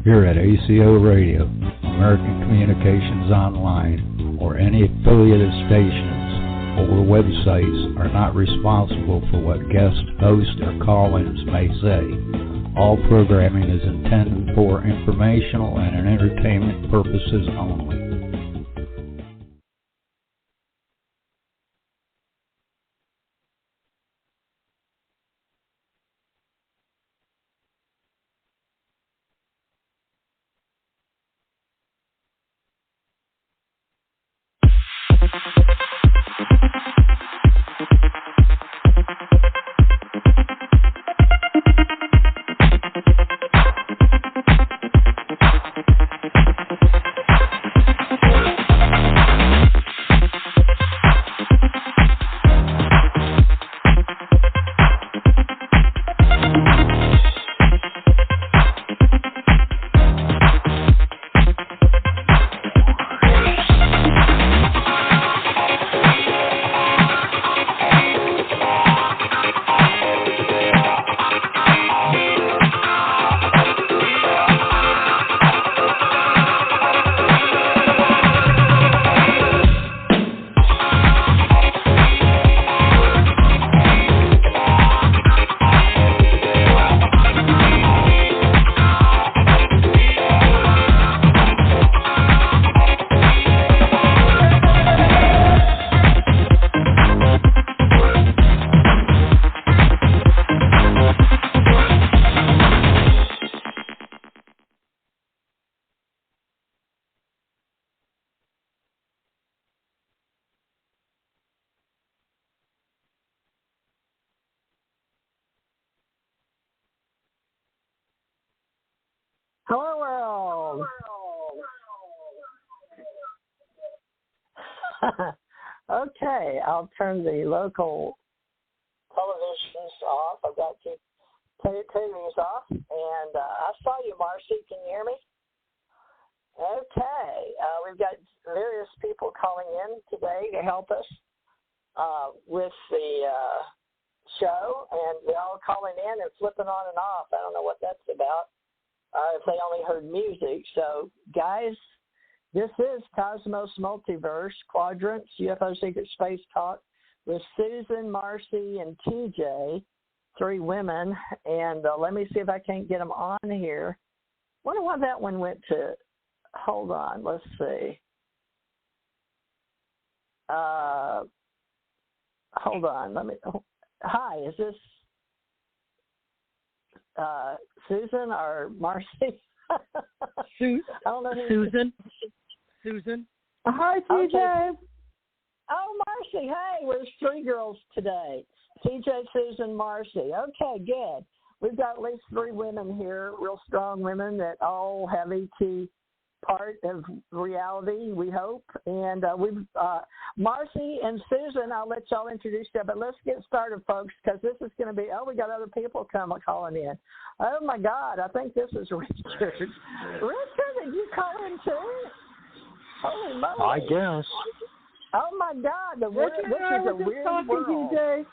here at ACO Radio, American Communications Online, or any affiliated stations or websites are not responsible for what guest hosts or call-ins may say. All programming is intended for informational and entertainment purposes only. Hello, world. Okay, I'll turn the local televisions off. I've got to TVs off. And I saw you, Marci. Can you hear me? Okay. We've got various people calling in today to help us with the show. And they're all calling in and flipping on and off. I don't know what that's about. If they only heard music. So, guys, this is Cosmos Multiverse, Quadrants, UFO Secret Space Talk with Susan, Marci, and TJ, three women. And let me see if I can't get them on here. Wonder why that one went to, hold on, let's see. Hold on, hi, is this Susan or Marci? I don't know who. Susan. Hi, TJ. Okay. Oh, Marci. Hey, there's three girls today. TJ, Susan, Marci. Okay, good. We've got at least three women here, real strong women that all have ET part of reality, we hope. And Marci and Susan, I'll let y'all introduce you, but let's get started, folks, because this is going to be, we got other people calling in. Oh, my God, I think this is Richard. Richard, did you call in too? Holy moly. I guess. Oh, my God, this is a weird world.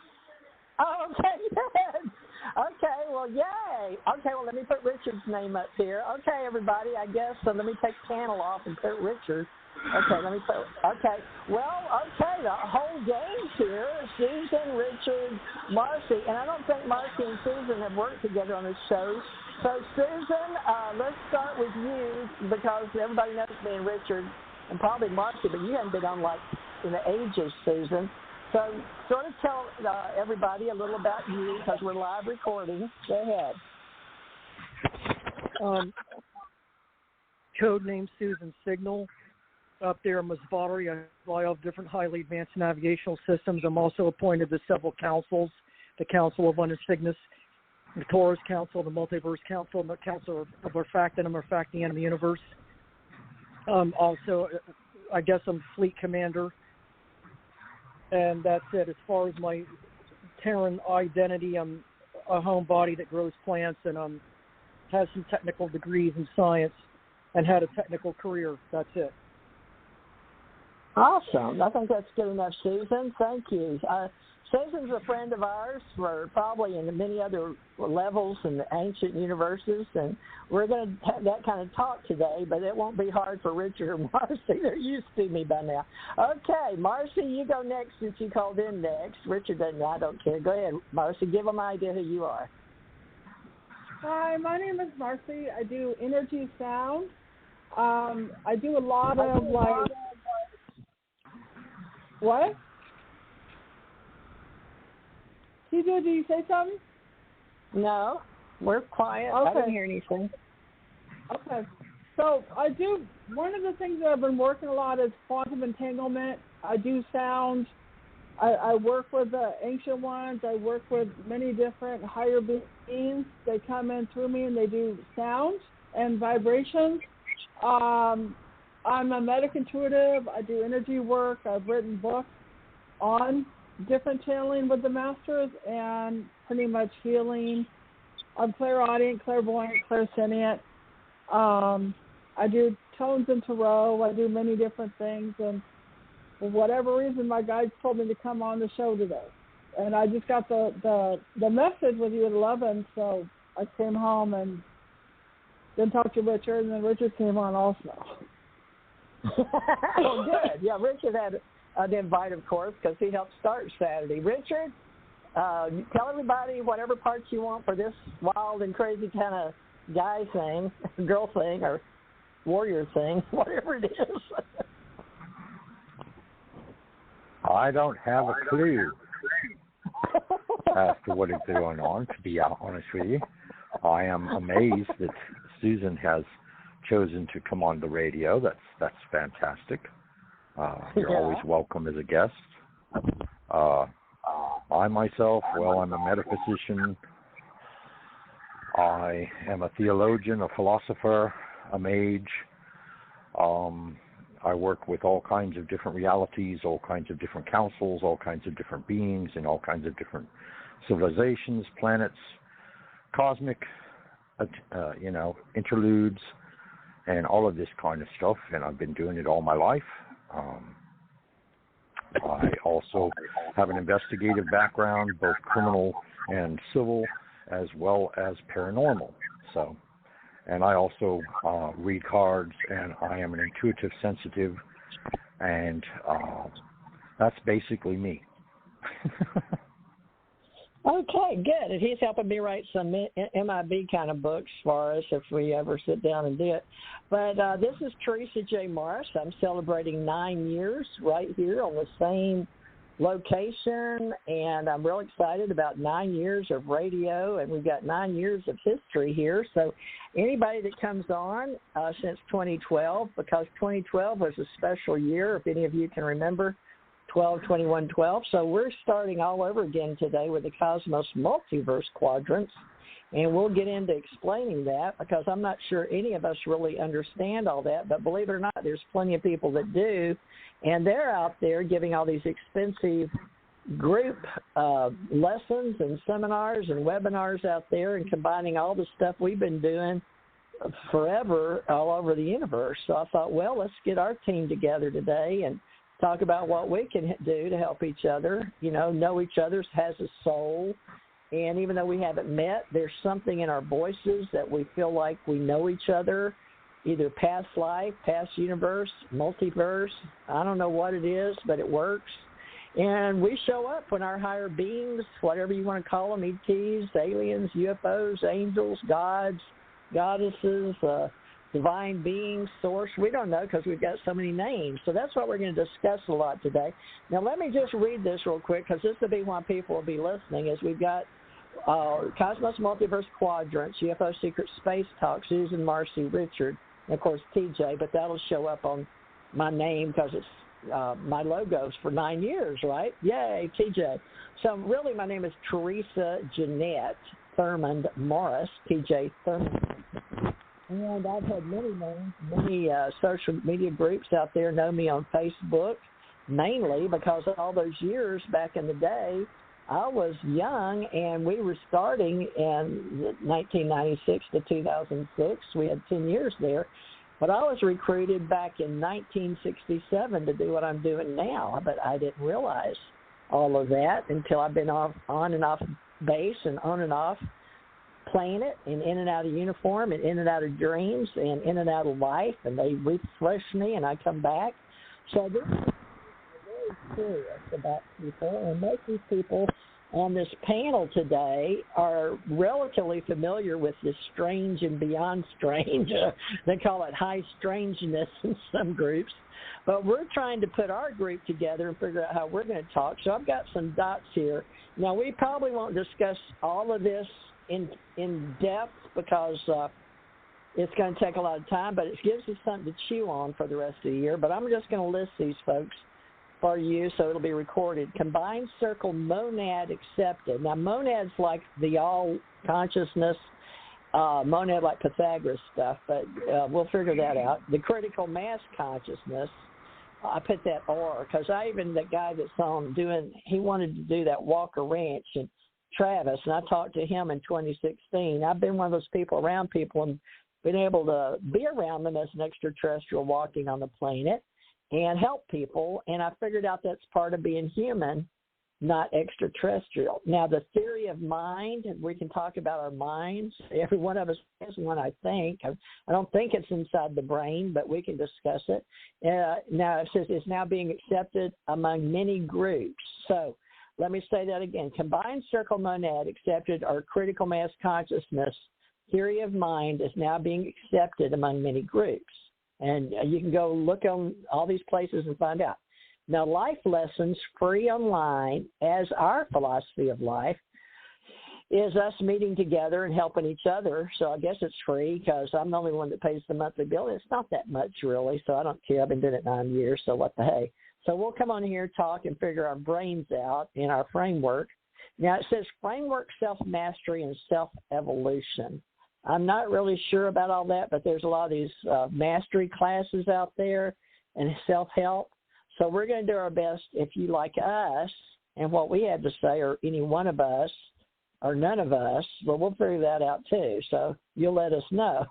Oh, okay, good. Okay, well, yay. Okay, well, let me put Richard's name up here. Okay, everybody, I guess. So let me take panel off and put Richard. Okay, let me put, okay. Well, okay, the whole game's here. Susan, Richard, Marci. And I don't think Marci and Susan have worked together on this show. So, Susan, let's start with you because everybody knows me and Richard and probably Marci, but you haven't been on like in the ages, Susan. So sort of tell everybody a little about you because we're live recording. Go ahead. Code name Susan Signal. Up there in Masbari, I fly off different highly advanced navigational systems. I'm also appointed to several councils, the Council of Oneness Cygnus, the Taurus Council, the Multiverse Council, and the Council of Refracting and Refracting in the Universe. Also, I guess I'm Fleet Commander. And that's it. As far as my Terran identity, I'm a homebody that grows plants and has some technical degrees in science and had a technical career. That's it. Awesome. I think that's good enough, Susan. Thank you. Susan's a friend of ours. We're probably in many other levels in the ancient universes, and we're going to have that kind of talk today, but it won't be hard for Richard or Marci. They're used to me by now. Okay, Marci, you go next since you called in next. Richard doesn't. I don't care. Go ahead, Marci. Give them an idea who you are. Hi, my name is Marci. I do energy sound. I do a lot of, what? TJ, did you say something? No, we're quiet. Okay. I didn't hear anything. Okay. So I do, one of the things that I've been working a lot is quantum entanglement. I do sound. I work with the ancient ones. I work with many different higher beings. They come in through me and they do sound and vibrations. I'm a medic intuitive. I do energy work. I've written books on different channeling with the masters and pretty much healing. I'm clairaudient, clairvoyant, clairsentient. I do tones and tarot. I do many different things, and for whatever reason, my guides told me to come on the show today. And I just got the message with you at 11, so I came home and then talked to Richard, and then Richard came on also. Oh, good. Yeah, Richard had an invite, of course, because he helped start Saturday. Richard, tell everybody whatever parts you want for this wild and crazy kind of guy thing, girl thing, or warrior thing, whatever it is. I don't have a clue as to what is going on, to be honest with you. I am amazed that Susan has chosen to come on the radio. That's fantastic. You're always welcome as a guest. I myself, well, I'm a metaphysician. I am a theologian, a philosopher, a mage. I work with all kinds of different realities, all kinds of different councils, all kinds of different beings, and all kinds of different civilizations, planets, cosmic, interludes, and all of this kind of stuff. And I've been doing it all my life. I also have an investigative background, both criminal and civil, as well as paranormal. And I also read cards, and I am an intuitive sensitive, and that's basically me. Okay, good. And he's helping me write some MIB kind of books for us if we ever sit down and do it. But this is Teresa J. Morris. I'm celebrating 9 years right here on the same location, and I'm real excited about 9 years of radio, and we've got 9 years of history here. So anybody that comes on since 2012, because 2012 was a special year, if any of you can remember, 12-21-12. So we're starting all over again today with the Cosmos Multiverse Quadrants, and we'll get into explaining that because I'm not sure any of us really understand all that, but believe it or not, there's plenty of people that do, and they're out there giving all these expensive group lessons and seminars and webinars out there and combining all the stuff we've been doing forever all over the universe. So I thought, well, let's get our team together today and talk about what we can do to help each other, know each other, has a soul. And even though we haven't met, there's something in our voices that we feel like we know each other, either past life, past universe, multiverse. I don't know what it is, but it works. And we show up when our higher beings, whatever you want to call them, ETs, aliens, UFOs, angels, gods, goddesses, divine beings, source. We don't know because we've got so many names. So that's what we're going to discuss a lot today. Now, let me just read this real quick because this will be why people will be listening, is we've got Cosmos Multiverse Quadrants, UFO Secret Space Talk, Susan, Marci, Richard, and, of course, TJ, but that'll show up on my name because it's my logos for 9 years, right? Yay, TJ. So really my name is Teresa Jeanette Thurmond Morris, TJ Thurmond. And I've had many names, many social media groups out there know me on Facebook, mainly because all those years back in the day, I was young, and we were starting in 1996 to 2006. We had 10 years there. But I was recruited back in 1967 to do what I'm doing now, but I didn't realize all of that until I've been on and off base and on and off planet and in and out of uniform and in and out of dreams and in and out of life, and they refresh me and I come back. So this is very curious about people, and most of these people on this panel today are relatively familiar with this strange and beyond strange. They call it high strangeness in some groups. But we're trying to put our group together and figure out how we're going to talk. So I've got some dots here. Now, we probably won't discuss all of this in depth because it's going to take a lot of time, but it gives us something to chew on for the rest of the year. But I'm just going to list these folks for you so it'll be recorded. Combined circle monad accepted. Now, monad's like the all consciousness, monad like Pythagoras stuff, but we'll figure that out. The critical mass consciousness, I put that or, because the guy that's on he wanted to do that Walker Ranch in Travis, and I talked to him in 2016. I've been one of those people around people and been able to be around them as an extraterrestrial walking on the planet and help people, and I figured out that's part of being human, not extraterrestrial. Now, the theory of mind, we can talk about our minds. Every one of us has one, I think. I don't think it's inside the brain, but we can discuss it. Now, it says it's now being accepted among many groups. So let me say that again. Combined circle monad accepted, or critical mass consciousness theory of mind is now being accepted among many groups. And you can go look on all these places and find out. Now, life lessons free online as our philosophy of life is us meeting together and helping each other. So I guess it's free because I'm the only one that pays the monthly bill. It's not that much really, so I don't care. I've been doing it 9 years, so what the hey. So we'll come on here, talk, and figure our brains out in our framework. Now, it says framework self-mastery and self-evolution. I'm not really sure about all that, but there's a lot of these mastery classes out there and self-help. So we're going to do our best, if you like us and what we have to say, or any one of us or none of us, well, we'll figure that out too. So you'll let us know.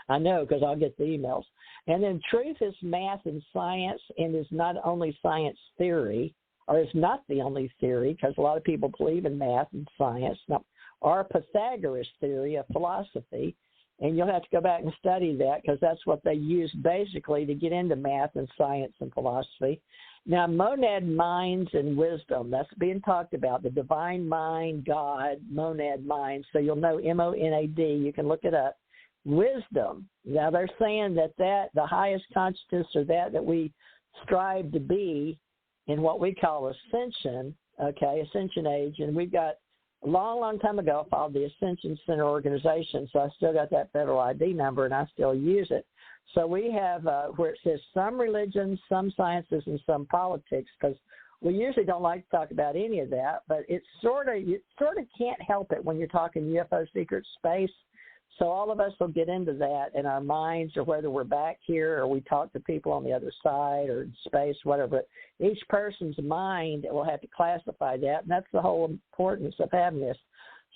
I know because I'll get the emails. And then truth is math and science, and is not only science theory, or is not the only theory, because a lot of people believe in math and science. Now, our Pythagoras theory of philosophy, and you'll have to go back and study that because that's what they use basically to get into math and science and philosophy. Now, monad minds and wisdom, that's being talked about, the divine mind, God, monad mind. So you'll know MONAD, you can look it up. Wisdom, now they're saying that the highest consciousness, or that we strive to be in what we call Ascension, Ascension age, and we've got a long time ago, I followed the Ascension Center organization, so I still got that federal ID number, and I still use it. So we have where it says some religions, some sciences, and some politics, because we usually don't like to talk about any of that, but you sort of can't help it when you're talking UFO secret space. So all of us will get into that in our minds, or whether we're back here or we talk to people on the other side or in space, whatever. But each person's mind will have to classify that, and that's the whole importance of having this.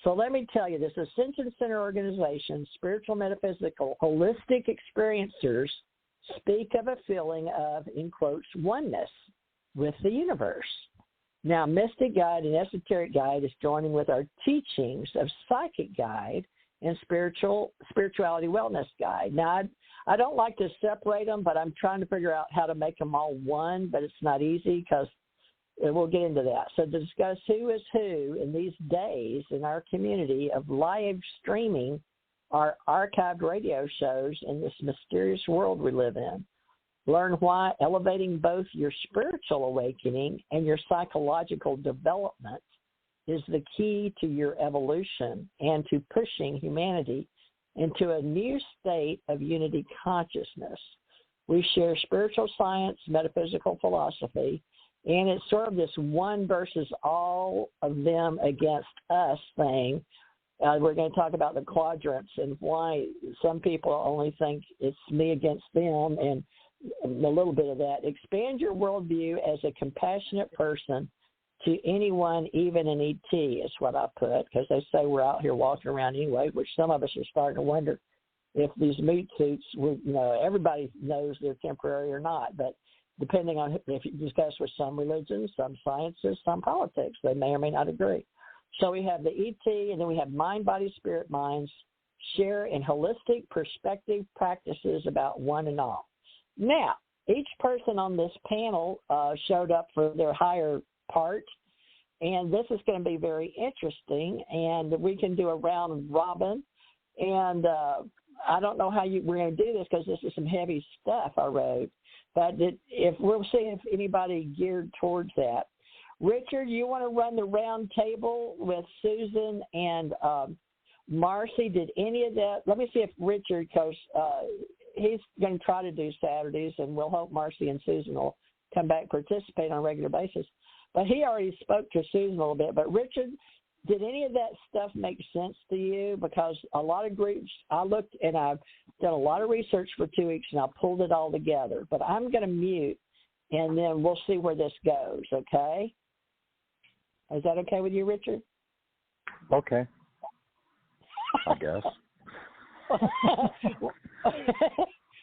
So let me tell you, this Ascension Center organization, spiritual, metaphysical, holistic experiencers speak of a feeling of, in quotes, oneness with the universe. Now, Mystic Guide and Esoteric Guide is joining with our teachings of Psychic Guide and Spirituality Wellness Guide. Now, I don't like to separate them, but I'm trying to figure out how to make them all one, but it's not easy because we'll get into that. So to discuss who is who in these days in our community of live streaming our archived radio shows in this mysterious world we live in. Learn why elevating both your spiritual awakening and your psychological development is the key to your evolution and to pushing humanity into a new state of unity consciousness. We share spiritual science, metaphysical philosophy, and it's sort of this one versus all of them against us thing. We're going to talk about the quadrants and why some people only think it's me against them, and a little bit of that. Expand your worldview as a compassionate person to anyone, even an ET, is what I put, because they say we're out here walking around anyway, which some of us are starting to wonder if these meat suits, everybody knows they're temporary or not, but depending on if you discuss with some religions, some sciences, some politics. They may or may not agree. So we have the ET, and then we have mind, body, spirit, minds share in holistic perspective practices about one and all. Now, each person on this panel showed up for their higher part, and this is going to be very interesting, and we can do a round robin, and I don't know how we're going to do this because this is some heavy stuff I wrote, but if we'll see if anybody geared towards that. Richard, you want to run the round table with Susan and Marci? Did any of that? Let me see if Richard, because he's going to try to do Saturdays, and we'll hope Marci and Susan will come back and participate on a regular basis. But he already spoke to Susan a little bit. But Richard, did any of that stuff make sense to you? Because a lot of groups, I looked and I've done a lot of research for 2 weeks, and I pulled it all together. But I'm going to mute, and then we'll see where this goes, okay? Is that okay with you, Richard? Okay. I guess.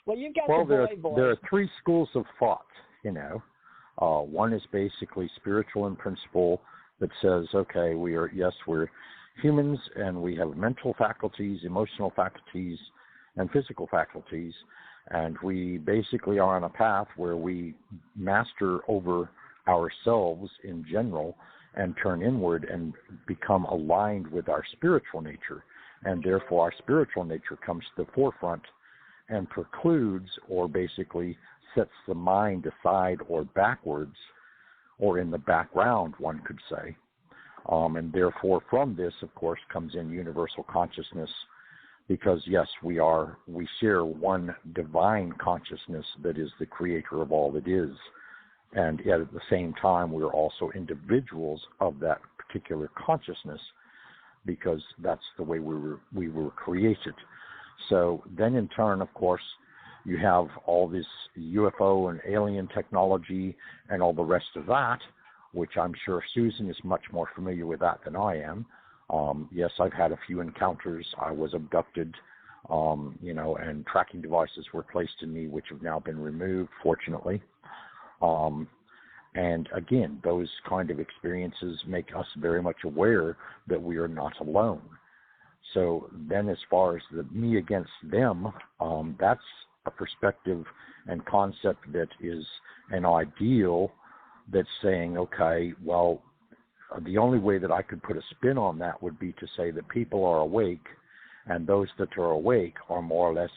Well, you've got the boy voice. There are three schools of thought, you know. One is basically spiritual in principle that says, okay, we're humans and we have mental faculties, emotional faculties, and physical faculties, and we basically are on a path where we master over ourselves in general and turn inward and become aligned with our spiritual nature. And therefore our spiritual nature comes to the forefront and precludes or basically sets the mind aside or backwards or in the background, one could say. And therefore from this, of course, comes in universal consciousness because, yes, we share one divine consciousness that is the creator of all that is. And yet at the same time, we're also individuals of that particular consciousness because that's the way we were created. So then in turn, of course, you have all this UFO and alien technology and all the rest of that, which I'm sure Susan is much more familiar with that than I am. Yes, I've had a few encounters. I was abducted, and tracking devices were placed in me, which have now been removed, fortunately. And again, those kind of experiences make us very much aware that we are not alone. So then as far as the me against them, that's a perspective and concept that is an ideal that's saying, okay, well, the only way that I could put a spin on that would be to say that people are awake, and those that are awake are more or less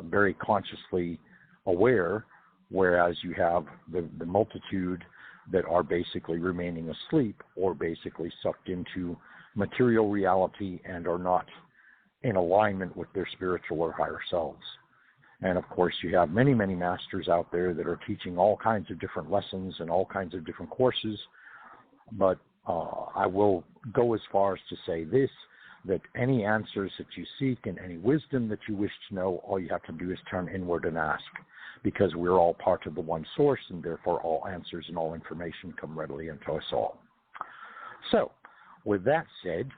very consciously aware, whereas you have the multitude that are basically remaining asleep or basically sucked into material reality and are not in alignment with their spiritual or higher selves. And of course, you have many, many masters out there that are teaching all kinds of different lessons and all kinds of different courses. But I will go as far as to say this, that any answers that you seek and any wisdom that you wish to know, all you have to do is turn inward and ask, because we're all part of the one source, and therefore all answers and all information come readily into us all. So, with that said,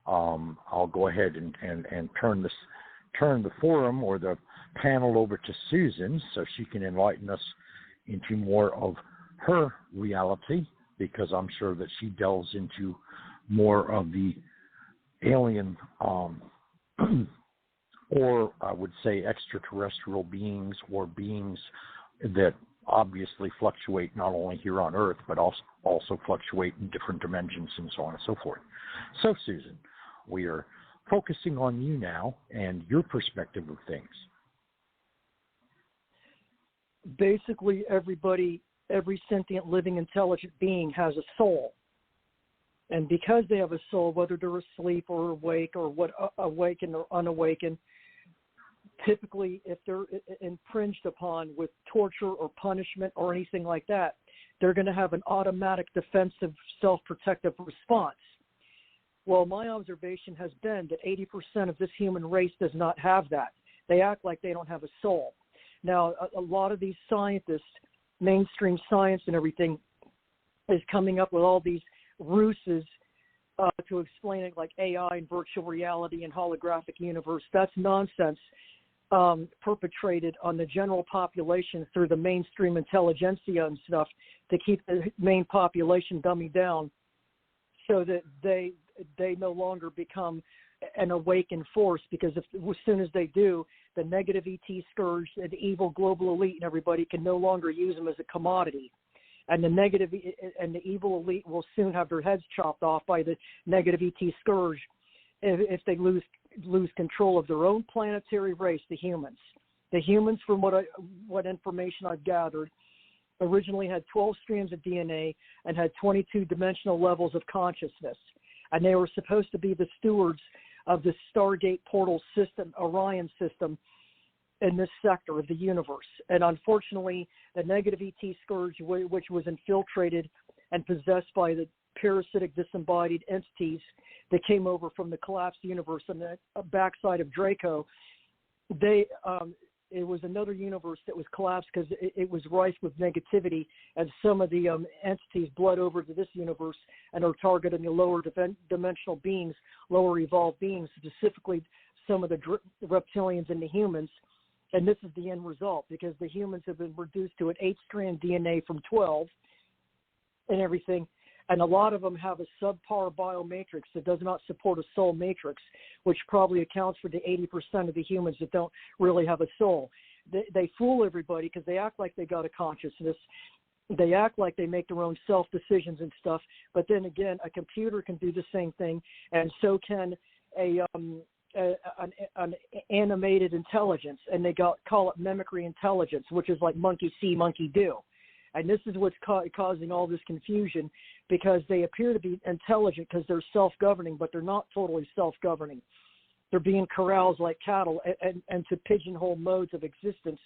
I'll go ahead and turn the forum or the panel over to Susan so she can enlighten us into more of her reality, because I'm sure that she delves into more of the alien or I would say extraterrestrial beings or beings that obviously fluctuate not only here on Earth, but also fluctuate in different dimensions and so on and so forth. So, Susan, we are focusing on you now and your perspective of things. Basically, every sentient, living, intelligent being has a soul. And because they have a soul, whether they're asleep or awake or awakened or unawakened, typically if they're infringed upon with torture or punishment or anything like that, they're going to have an automatic defensive self-protective response. Well, my observation has been that 80% of this human race does not have that. They act like they don't have a soul. Now, a lot of these scientists, mainstream science and everything, is coming up with all these ruses to explain it, like AI and virtual reality and holographic universe. That's nonsense. perpetrated on the general population through the mainstream intelligentsia and stuff to keep the main population dummied down so that they no longer become an awakened force, because as soon as they do, the negative ET scourge and the evil global elite and everybody can no longer use them as a commodity. And the negative and the evil elite will soon have their heads chopped off by the negative ET scourge if they lose control of their own planetary race, the humans. The humans, from what information I've gathered, originally had 12 streams of DNA and had 22 dimensional levels of consciousness. And they were supposed to be the stewards of the Stargate portal system, Orion system, in this sector of the universe. And unfortunately, the negative ET scourge, which was infiltrated and possessed by the parasitic disembodied entities that came over from the collapsed universe on the backside of Draco, it was another universe that was collapsed because it was rife with negativity, and some of the entities bled over to this universe and are targeting the lower dimensional beings, lower evolved beings, specifically some of the reptilians and the humans. And this is the end result, because the humans have been reduced to an 8-strand DNA from 12 and everything. And a lot of them have a subpar biomatrix that does not support a soul matrix, which probably accounts for the 80% of the humans that don't really have a soul. They fool everybody because they act like they got a consciousness. They act like they make their own self-decisions and stuff. But then again, a computer can do the same thing, and so can an animated intelligence. And they call it mimicry intelligence, which is like monkey see, monkey do. And this is what's causing all this confusion, because they appear to be intelligent because they're self-governing, but they're not totally self-governing. They're being corralled like cattle and to pigeonhole modes of existence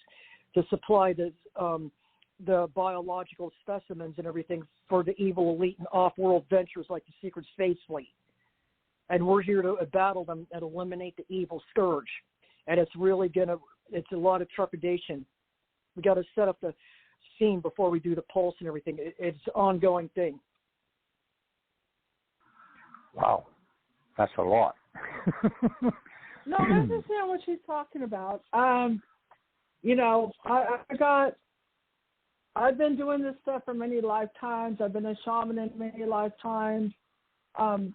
to supply the biological specimens and everything for the evil elite and off-world ventures like the Secret Space Fleet. And we're here to battle them and eliminate the evil scourge. And it's really it's a lot of trepidation. We got to set up the scene before we do the pulse and everything. It's an ongoing thing. Wow, that's a lot. No, I understand what she's talking about. I've been doing this stuff for many lifetimes. I've been a shaman in many lifetimes.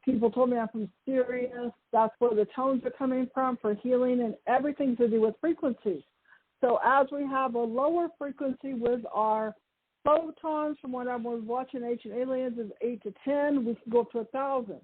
People told me I'm from Sirius. That's where the tones are coming from for healing, and everything to do with frequency. So as we have a lower frequency with our photons, from when I was watching Ancient Aliens, is 8 to 10, we can go up to 1,000.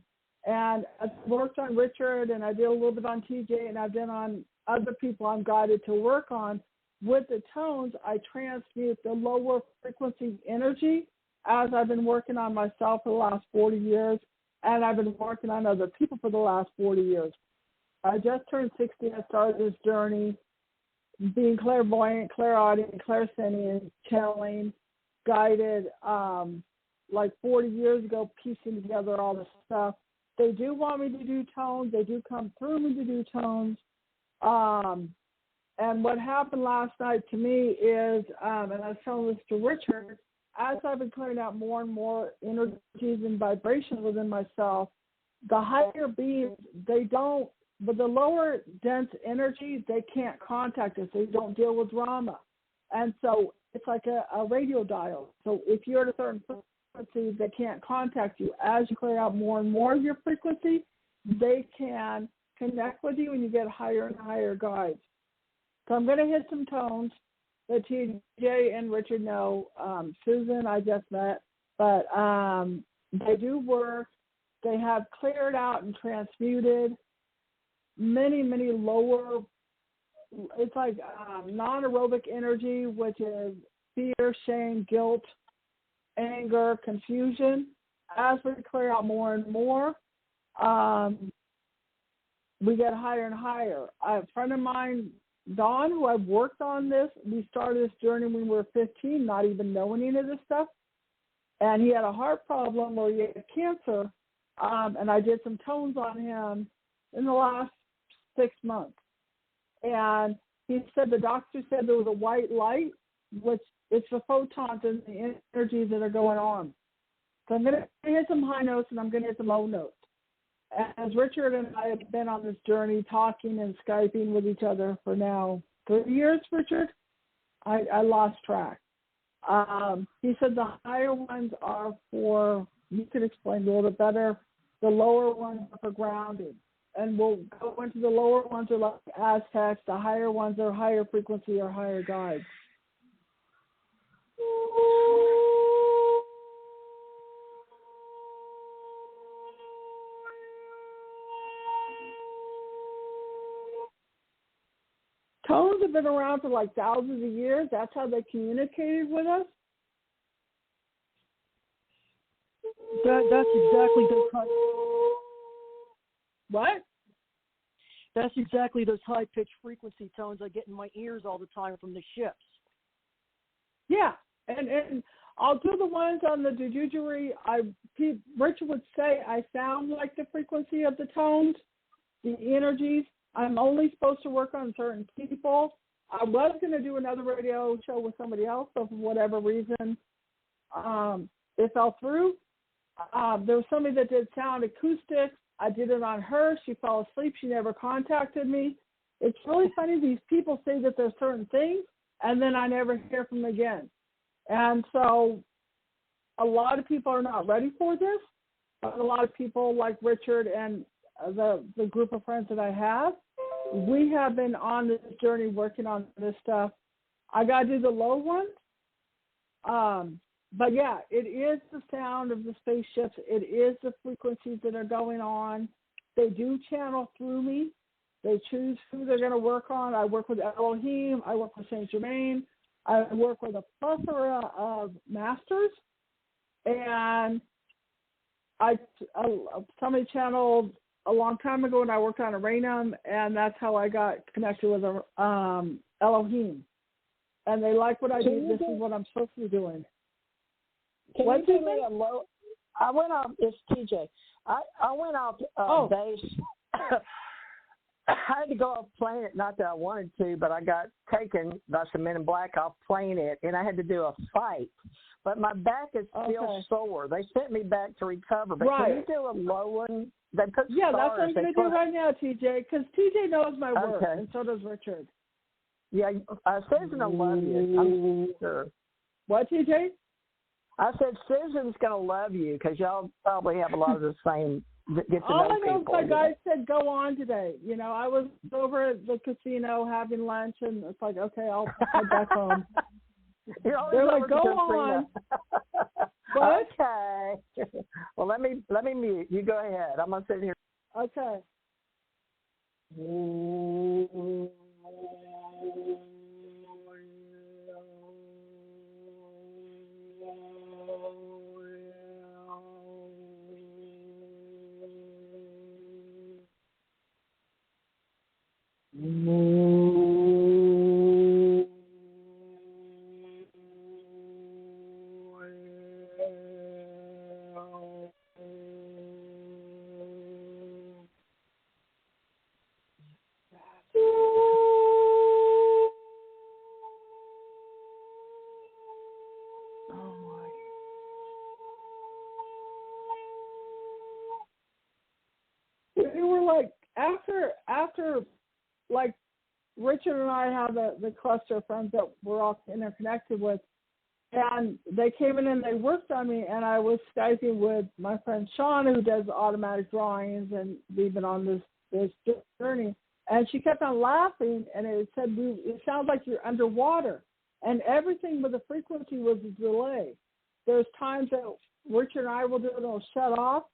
And I worked on Richard, and I did a little bit on TJ, and I've been on other people I'm guided to work on. With the tones, I transmute the lower frequency energy, as I've been working on myself for the last 40 years, and I've been working on other people for the last 40 years. I just turned 60. I started this journey, being clairvoyant, clairaudient, clairsentient, channeling, guided, like 40 years ago, piecing together all this stuff. They do want me to do tones. They do come through me to do tones. And what happened last night to me is, and I was telling this to Richard, as I've been clearing out more and more energies and vibrations within myself, the higher beings, but the lower dense energies, they can't contact us. They don't deal with drama. And so it's like a radio dial. So if you're at a certain frequency, they can't contact you. As you clear out more and more of your frequency, they can connect with you, and you get higher and higher guides. So I'm going to hit some tones that TJ and Richard know. Susan, I just met. But they do work. They have cleared out and transmuted many, many lower, it's like non-aerobic energy, which is fear, shame, guilt, anger, confusion. As we clear out more and more, we get higher and higher. A friend of mine, Don, who I've worked on this, we started this journey when we were 15, not even knowing any of this stuff. And he had a heart problem or he had cancer, and I did some tones on him in the last 6 months. And he said the doctor said there was a white light, which it's the photons and the energies that are going on. So I'm going to hit some high notes and I'm going to hit some low notes. As Richard and I have been on this journey talking and Skyping with each other for now 3 years, Richard? I lost track. He said the higher ones are for, you could explain a little bit better, the lower ones are for grounding. And we'll go into the lower ones are like Aztecs, the higher ones are higher frequency or higher guides. Tones have been around for like thousands of years. That's how they communicated with us. That's exactly those high. What? That's exactly those high-pitched frequency tones I get in my ears all the time from the ships. Yeah, and I'll do the ones on the jujujuri. Richard would say I sound like the frequency of the tones, the energies. I'm only supposed to work on certain people. I was going to do another radio show with somebody else, but for whatever reason, it fell through. There was somebody that did sound acoustics. I did it on her. She fell asleep. She never contacted me. It's really funny. These people say that there's certain things, and then I never hear from them again. And so a lot of people are not ready for this, but a lot of people like Richard and the group of friends that I have, we have been on this journey working on this stuff. I got to do the low ones. But, yeah, it is the sound of the spaceships. It is the frequencies that are going on. They do channel through me. They choose who they're going to work on. I work with Elohim. I work with Saint Germain. I work with a plethora of masters. And somebody channeled a long time ago when I worked on Aranum, and that's how I got connected with Elohim. And they like what I do. This is what I'm supposed to be doing. Can you give me a low? I went off. It's TJ. I went off base. I had to go off planet. Not that I wanted to, but I got taken by some men in black off planet, and I had to do a fight. But my back is still sore. They sent me back to recover. But can you do a low one? They put that's what I'm going to do right now, TJ, because TJ knows my work, and so does Richard. Yeah, Susan will love you. I'm sure. What, TJ? I said Susan's going to love you because y'all probably have a lot of the same get to know people. All I know is my guy said go on today. You know, I was over at the casino having lunch, and it's like, okay, I'll head back home. They're like, go on. Okay. Well, let me mute. You go ahead. I'm going to sit here. Okay. We were like, after like Richard and I have the cluster of friends that we're all interconnected with, and they came in and they worked on me, and I was Skyping with my friend Sean, who does automatic drawings, and we've been on this journey, and she kept on laughing, and it said, it sounds like you're underwater, and everything with the frequency was a delay. There's times that Richard and I will do it, it'll shut off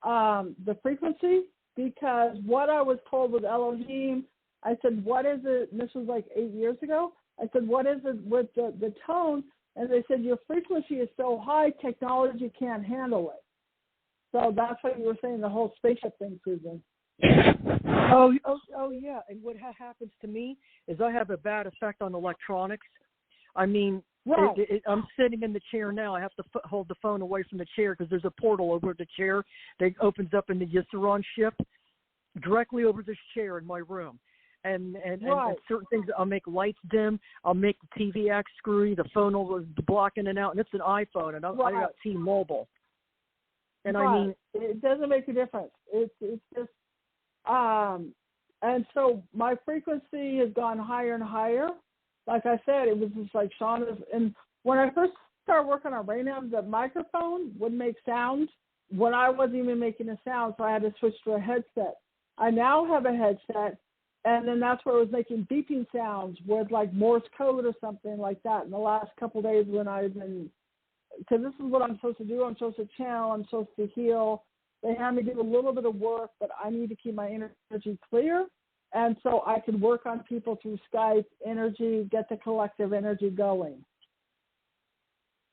the frequency, because what I was told with Elohim, I said, what is it? And this was like 8 years ago. I said, what is it with the tone? And they said, your frequency is so high, technology can't handle it. So that's what you were saying, the whole spaceship thing, Susan. Oh, yeah. And what happens to me is I have a bad effect on electronics. I mean, right. I'm sitting in the chair now. I have to hold the phone away from the chair because there's a portal over the chair that opens up in the Yissaron ship directly over this chair in my room. And certain things, I'll make lights dim. I'll make the TV act screwy. The phone will block in and out. And it's an iPhone, and I got T-Mobile. And I mean, it doesn't make a difference. It's just And so my frequency has gone higher and higher. Like I said, it was just like Shauna's. And when I first started working on Raynham, the microphone would make sounds when I wasn't even making a sound, so I had to switch to a headset. I now have a headset, and then that's where it was making beeping sounds with like Morse code or something like that in the last couple of days when I've been, because this is what I'm supposed to do. I'm supposed to channel. I'm supposed to heal. They have me do a little bit of work, but I need to keep my energy clear. And so I can work on people through Skype, energy, get the collective energy going.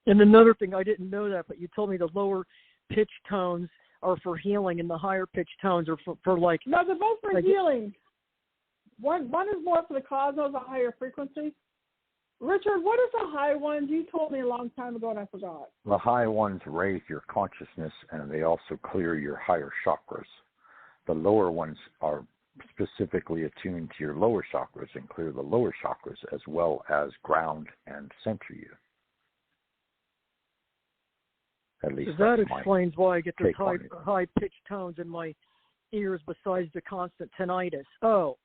And another thing, I didn't know that, but you told me the lower pitch tones are for healing and the higher pitch tones are for like... No, they're both for healing. One is more for the cosmos, a higher frequency. Richard, what is the high ones? You told me a long time ago and I forgot. The high ones raise your consciousness and they also clear your higher chakras. The lower ones are specifically attuned to your lower chakras and clear the lower chakras as well as ground and center you. At least that explains why I get those high-pitched tones in my ears besides the constant tinnitus. Oh,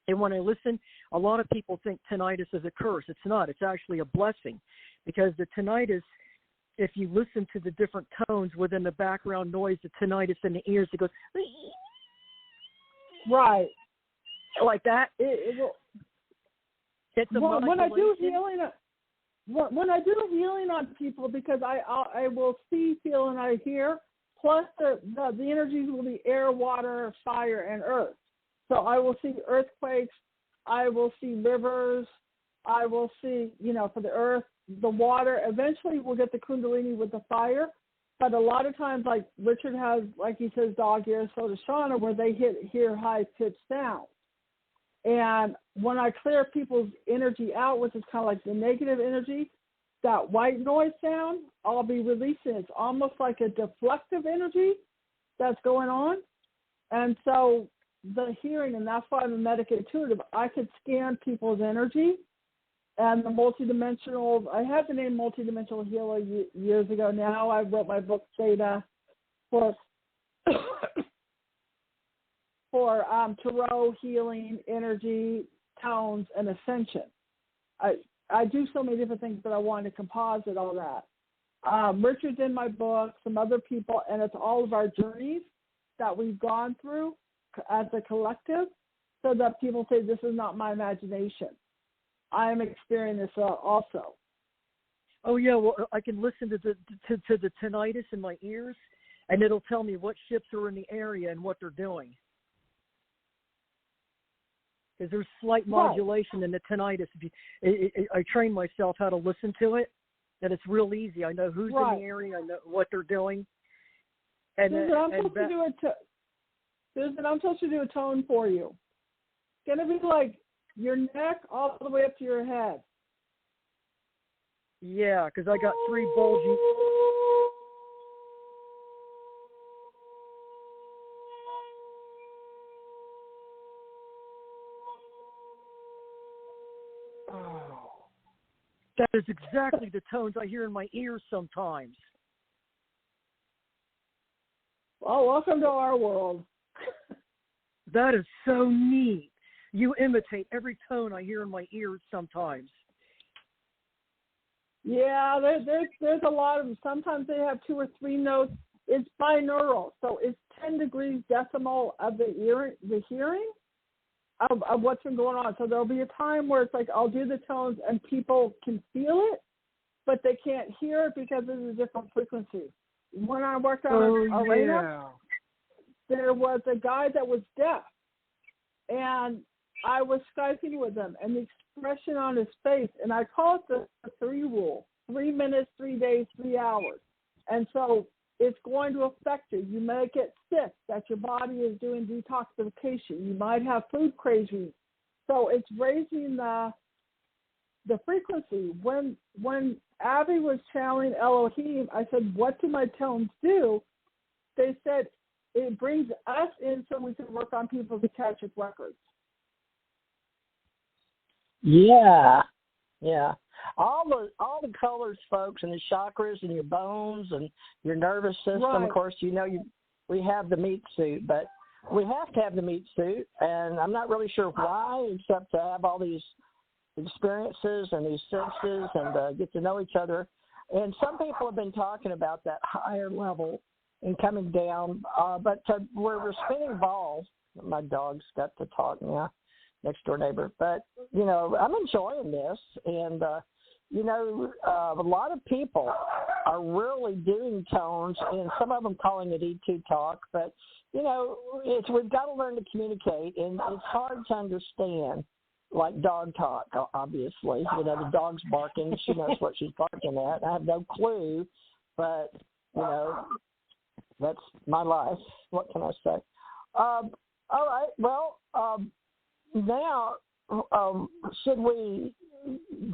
and when I listen, a lot of people think tinnitus is a curse. It's not. It's actually a blessing because the tinnitus, if you listen to the different tones within the background noise, the tinnitus in the ears, it goes... Right. Like that. It's a when I do healing... When I do healing on people, because I will see, feel, and I hear, plus the energies will be air, water, fire, and earth. So I will see earthquakes, I will see rivers, I will see, for the earth, the water. Eventually we'll get the kundalini with the fire. But a lot of times, like Richard has, like he says, dog ears, so does Shauna, where they hear high-pitched sounds. And when I clear people's energy out, which is kind of like the negative energy, that white noise sound, I'll be releasing. It's almost like a deflective energy that's going on. And so the hearing, and that's why I'm a medical intuitive, I could scan people's energy. And the multidimensional, I had the name multidimensional healer years ago. Now I wrote my book, Theta, for tarot, healing, energy, tones, and ascension. I do so many different things, but I wanted to composite all that. Richard's in my book, some other people, and it's all of our journeys that we've gone through as a collective, so that people say this is not my imagination. I am experiencing this also. Oh yeah, well I can listen to the tinnitus in my ears, and it'll tell me what ships are in the area and what they're doing. Because there's slight modulation in the tinnitus. I train myself how to listen to it, and it's real easy. I know who's in the area, I know what they're doing. And I'm supposed to do a tone for you. It's going to be like your neck all the way up to your head. Yeah, because I got 3 bulgy... That is exactly the tones I hear in my ears sometimes. Well, welcome to our world. That is so neat. You imitate every tone I hear in my ears sometimes. Yeah, there's a lot of them. Sometimes they have 2 or 3 notes. It's binaural, so it's 10 degrees decimal of the hearing of what's been going on. So there'll be a time where it's like I'll do the tones and people can feel it, but they can't hear it because it's a different frequency. When I worked on Arena, there was a guy that was deaf, and I was Skyping with him, and the expression on his face, and I call it the 3 rule, 3 minutes, 3 days, 3 hours. And so it's going to affect you. You may get sick, that your body is doing detoxification. You might have food cravings. So it's raising the frequency. When Abby was channeling Elohim, I said, what do my tones do? They said, it brings us in so we can work on people's Akashic records. Yeah. All the colors, folks, and the chakras and your bones and your nervous system. Right. Of course, we have the meat suit, but we have to have the meat suit, and I'm not really sure why, except to have all these experiences and these senses and get to know each other. And some people have been talking about that higher level and coming down, but where we're spinning balls. My dog's got to talk now, next door neighbor. But, you know, I'm enjoying this, and, you know, a lot of people are really doing tones, and some of them calling it E2 talk, but, you know, we've got to learn to communicate, and it's hard to understand, like dog talk, obviously. You know, the dog's barking. She knows what she's barking at. I have no clue, but, you know, that's my life. What can I say? All right. Well, now, should we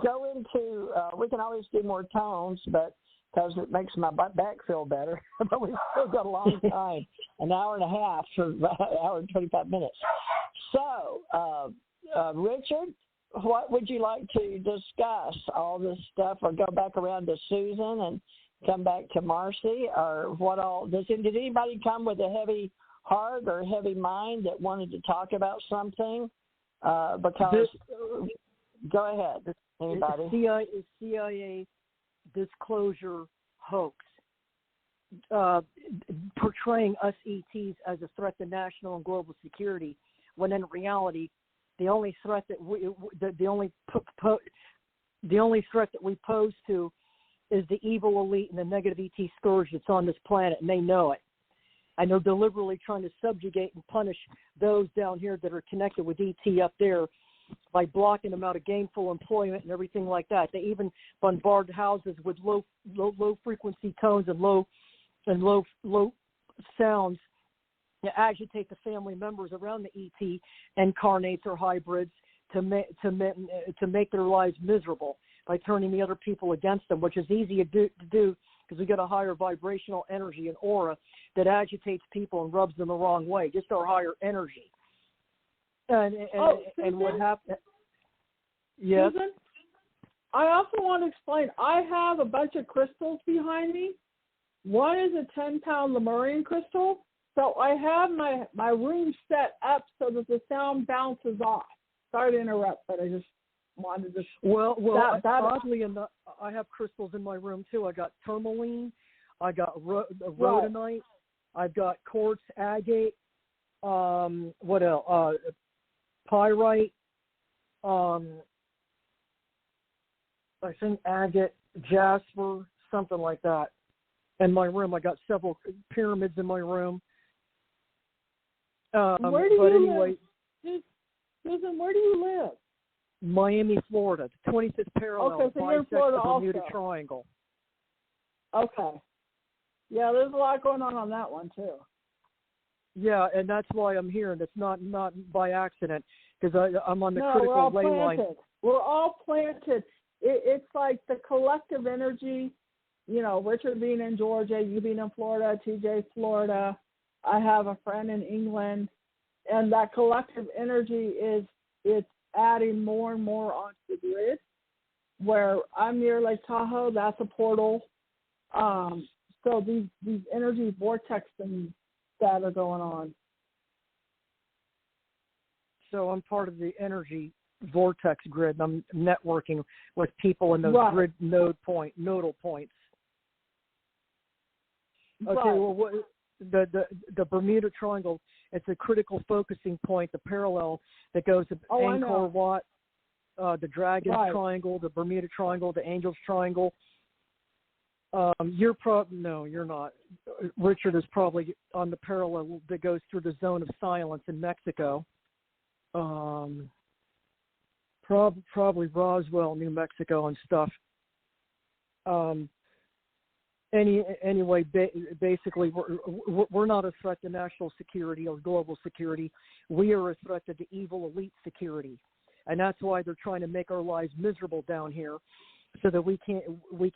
go into, we can always do more tones, but because it makes my back feel better, but we've still got a long time, an hour and a half for an hour and 25 minutes. So, Richard, what would you like to discuss? All this stuff, or go back around to Susan and come back to Marci, or what all? Did anybody come with a heavy heart or heavy mind that wanted to talk about something? Because, go ahead, anybody. CIA disclosure hoax, portraying us ETs as a threat to national and global security, when in reality, the only threat that the only threat that we pose to is the evil elite and the negative ET scourge that's on this planet, and they know it. And they're deliberately trying to subjugate and punish those down here that are connected with ET up there by blocking them out of gainful employment and everything like that. They even bombard houses with low frequency tones and low sounds to agitate the family members around the ET incarnates or hybrids to make their lives miserable by turning the other people against them, which is easy to do because we get a higher vibrational energy and aura that agitates people and rubs them the wrong way, just our higher energy. And what happened? Yes. Susan, I also want to explain. I have a bunch of crystals behind me. One is a 10-pound Lemurian crystal. So I have my room set up so that the sound bounces off. Sorry to interrupt, but I just wanted to. Well, oddly enough, I have crystals in my room too. I got tourmaline, I got rhodonite, I've got quartz agate. What else? Pyrite. I think agate, jasper, something like that. In my room, I got several pyramids in my room. Where do you live? Susan, where do you live? Miami, Florida, the 25th parallel. Okay, so you're in Florida the Bermuda also. Triangle. Okay. Yeah, there's a lot going on that one too. Yeah, and that's why I'm here, and it's not by accident, because I'm on the critical ley line. We're all planted. It's like the collective energy, you know, Richard being in Georgia, you being in Florida, TJ, Florida. I have a friend in England, and that collective energy it's adding more and more onto the grid. Where I'm near Lake Tahoe, that's a portal. So these energy vortex things that are going on. So I'm part of the energy vortex grid, and I'm networking with people in those grid nodal points. Okay, well, the Bermuda Triangle, it's a critical focusing point, the parallel that goes to Angkor Wat, the Dragon's Triangle, the Bermuda Triangle, the Angel's Triangle. No, you're not. Richard is probably on the parallel that goes through the zone of silence in Mexico. Probably Roswell, New Mexico, and stuff. Anyway, basically, we're not a threat to national security or global security. We are a threat to the evil elite security, and that's why they're trying to make our lives miserable down here, so that we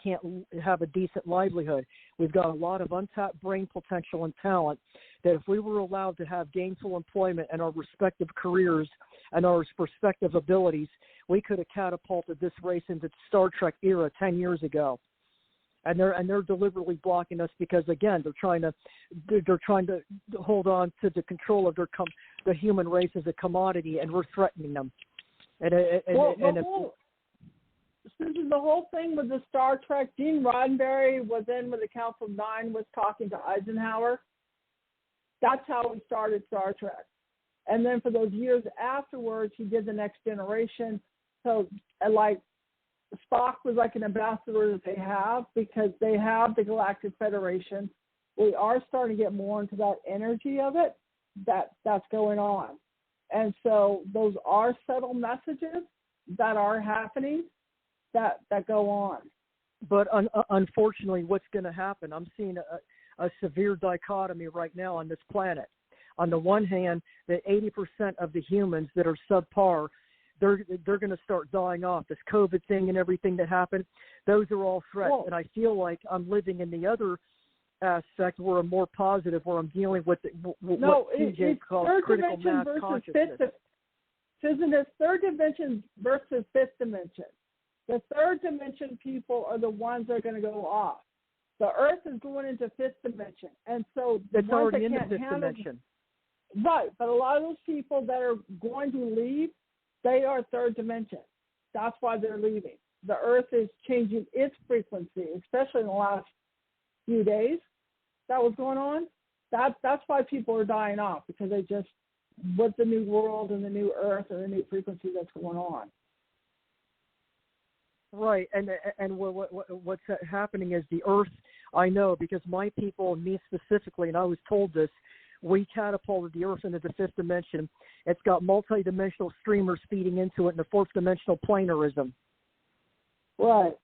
can't have a decent livelihood. We've got a lot of untapped brain potential and talent that if we were allowed to have gainful employment and our respective careers and our respective abilities, we could have catapulted this race into the Star Trek era 10 years ago. and they're deliberately blocking us because, again, they're trying to hold on to the control of the human race as a commodity, and we're threatening them. Susan, the whole thing with the Star Trek, Gene Roddenberry was in when the Council of Nine was talking to Eisenhower. That's how he started Star Trek. And then for those years afterwards, he did The Next Generation. So, like, Spock was like an ambassador that they have because they have the Galactic Federation. We are starting to get more into that energy of it that's going on. And so those are subtle messages that are happening that go on. But unfortunately, what's going to happen, I'm seeing a severe dichotomy right now on this planet. On the one hand, the 80% of the humans that are subpar, they're going to start dying off. This COVID thing and everything that happened, those are all threats. And I feel like I'm living in the other aspect where I'm more positive, where I'm dealing with what TJ calls critical mass consciousness. Susan, it's third dimension versus fifth dimension. The third dimension people are the ones that are going to go off. The Earth is going into fifth dimension. And so it's already in the fifth dimension. Right, but a lot of those people that are going to leave, they are third dimension. That's why they're leaving. The Earth is changing its frequency, especially in the last few days that was going on. That's why people are dying off, because they just, with the new world and the new Earth and the new frequency that's going on. Right, and what's happening is the Earth, I know, because my people, me specifically, and I was told this, we catapulted the Earth into the fifth dimension. It's got multi-dimensional streamers feeding into it in the fourth dimensional planarism. Right.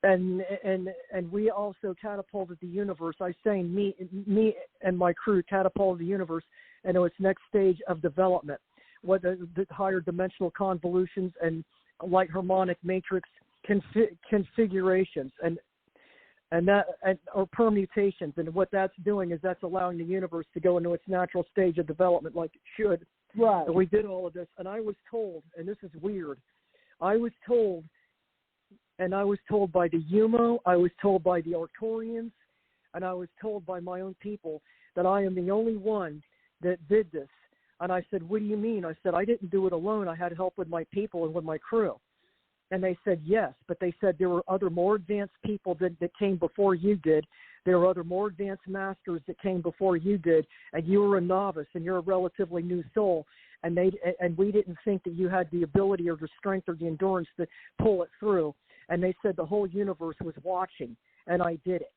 And we also catapulted the universe. I say me and my crew catapulted the universe into its next stage of development, with the higher dimensional convolutions and light harmonic matrix configurations or permutations. And what that's doing is that's allowing the universe to go into its natural stage of development like it should. Right. And we did all of this. And I was told, and this is weird, I was told by the UMO, I was told by the Arcturians, and I was told by my own people that I am the only one that did this. And I said, what do you mean? I said, I didn't do it alone. I had help with my people and with my crew. And they said, yes, but they said there were other more advanced people that came before you did. There were other more advanced masters that came before you did, and you were a novice, and you're a relatively new soul. And we didn't think that you had the ability or the strength or the endurance to pull it through. And they said the whole universe was watching, and I did it.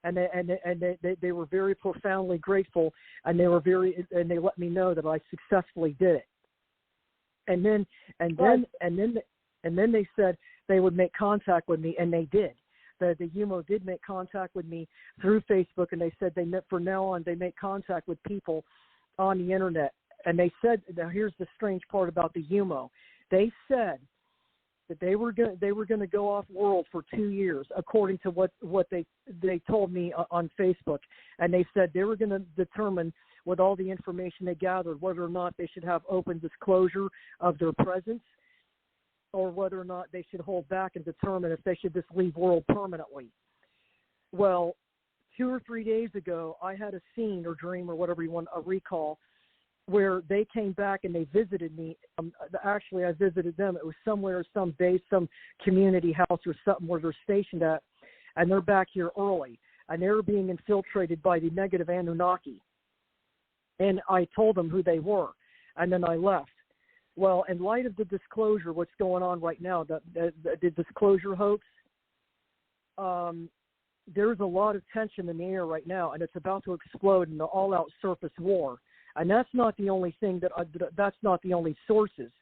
And they were very profoundly grateful, and they let me know that I successfully did it. And then they said they would make contact with me, and they did. The UMO did make contact with me through Facebook, and they said from now on they make contact with people on the internet. And they said, now here's the strange part about the UMO. They said that they were going to go off world for 2 years, according to what they told me on Facebook. And they said they were going to determine, with all the information they gathered, whether or not they should have open disclosure of their presence, or whether or not they should hold back and determine if they should just leave world permanently. Well, 2 or 3 days ago, I had a scene or dream or whatever you want to recall, where they came back and they visited me. Actually, I visited them. It was somewhere, some base, some community house or something where they're stationed at, and they're back here early, and they were being infiltrated by the negative Anunnaki. And I told them who they were, and then I left. Well, in light of the disclosure, what's going on right now, the disclosure hoax, there's a lot of tension in the air right now, and it's about to explode in an all-out surface war. And that's not the only thing that's not the only sources.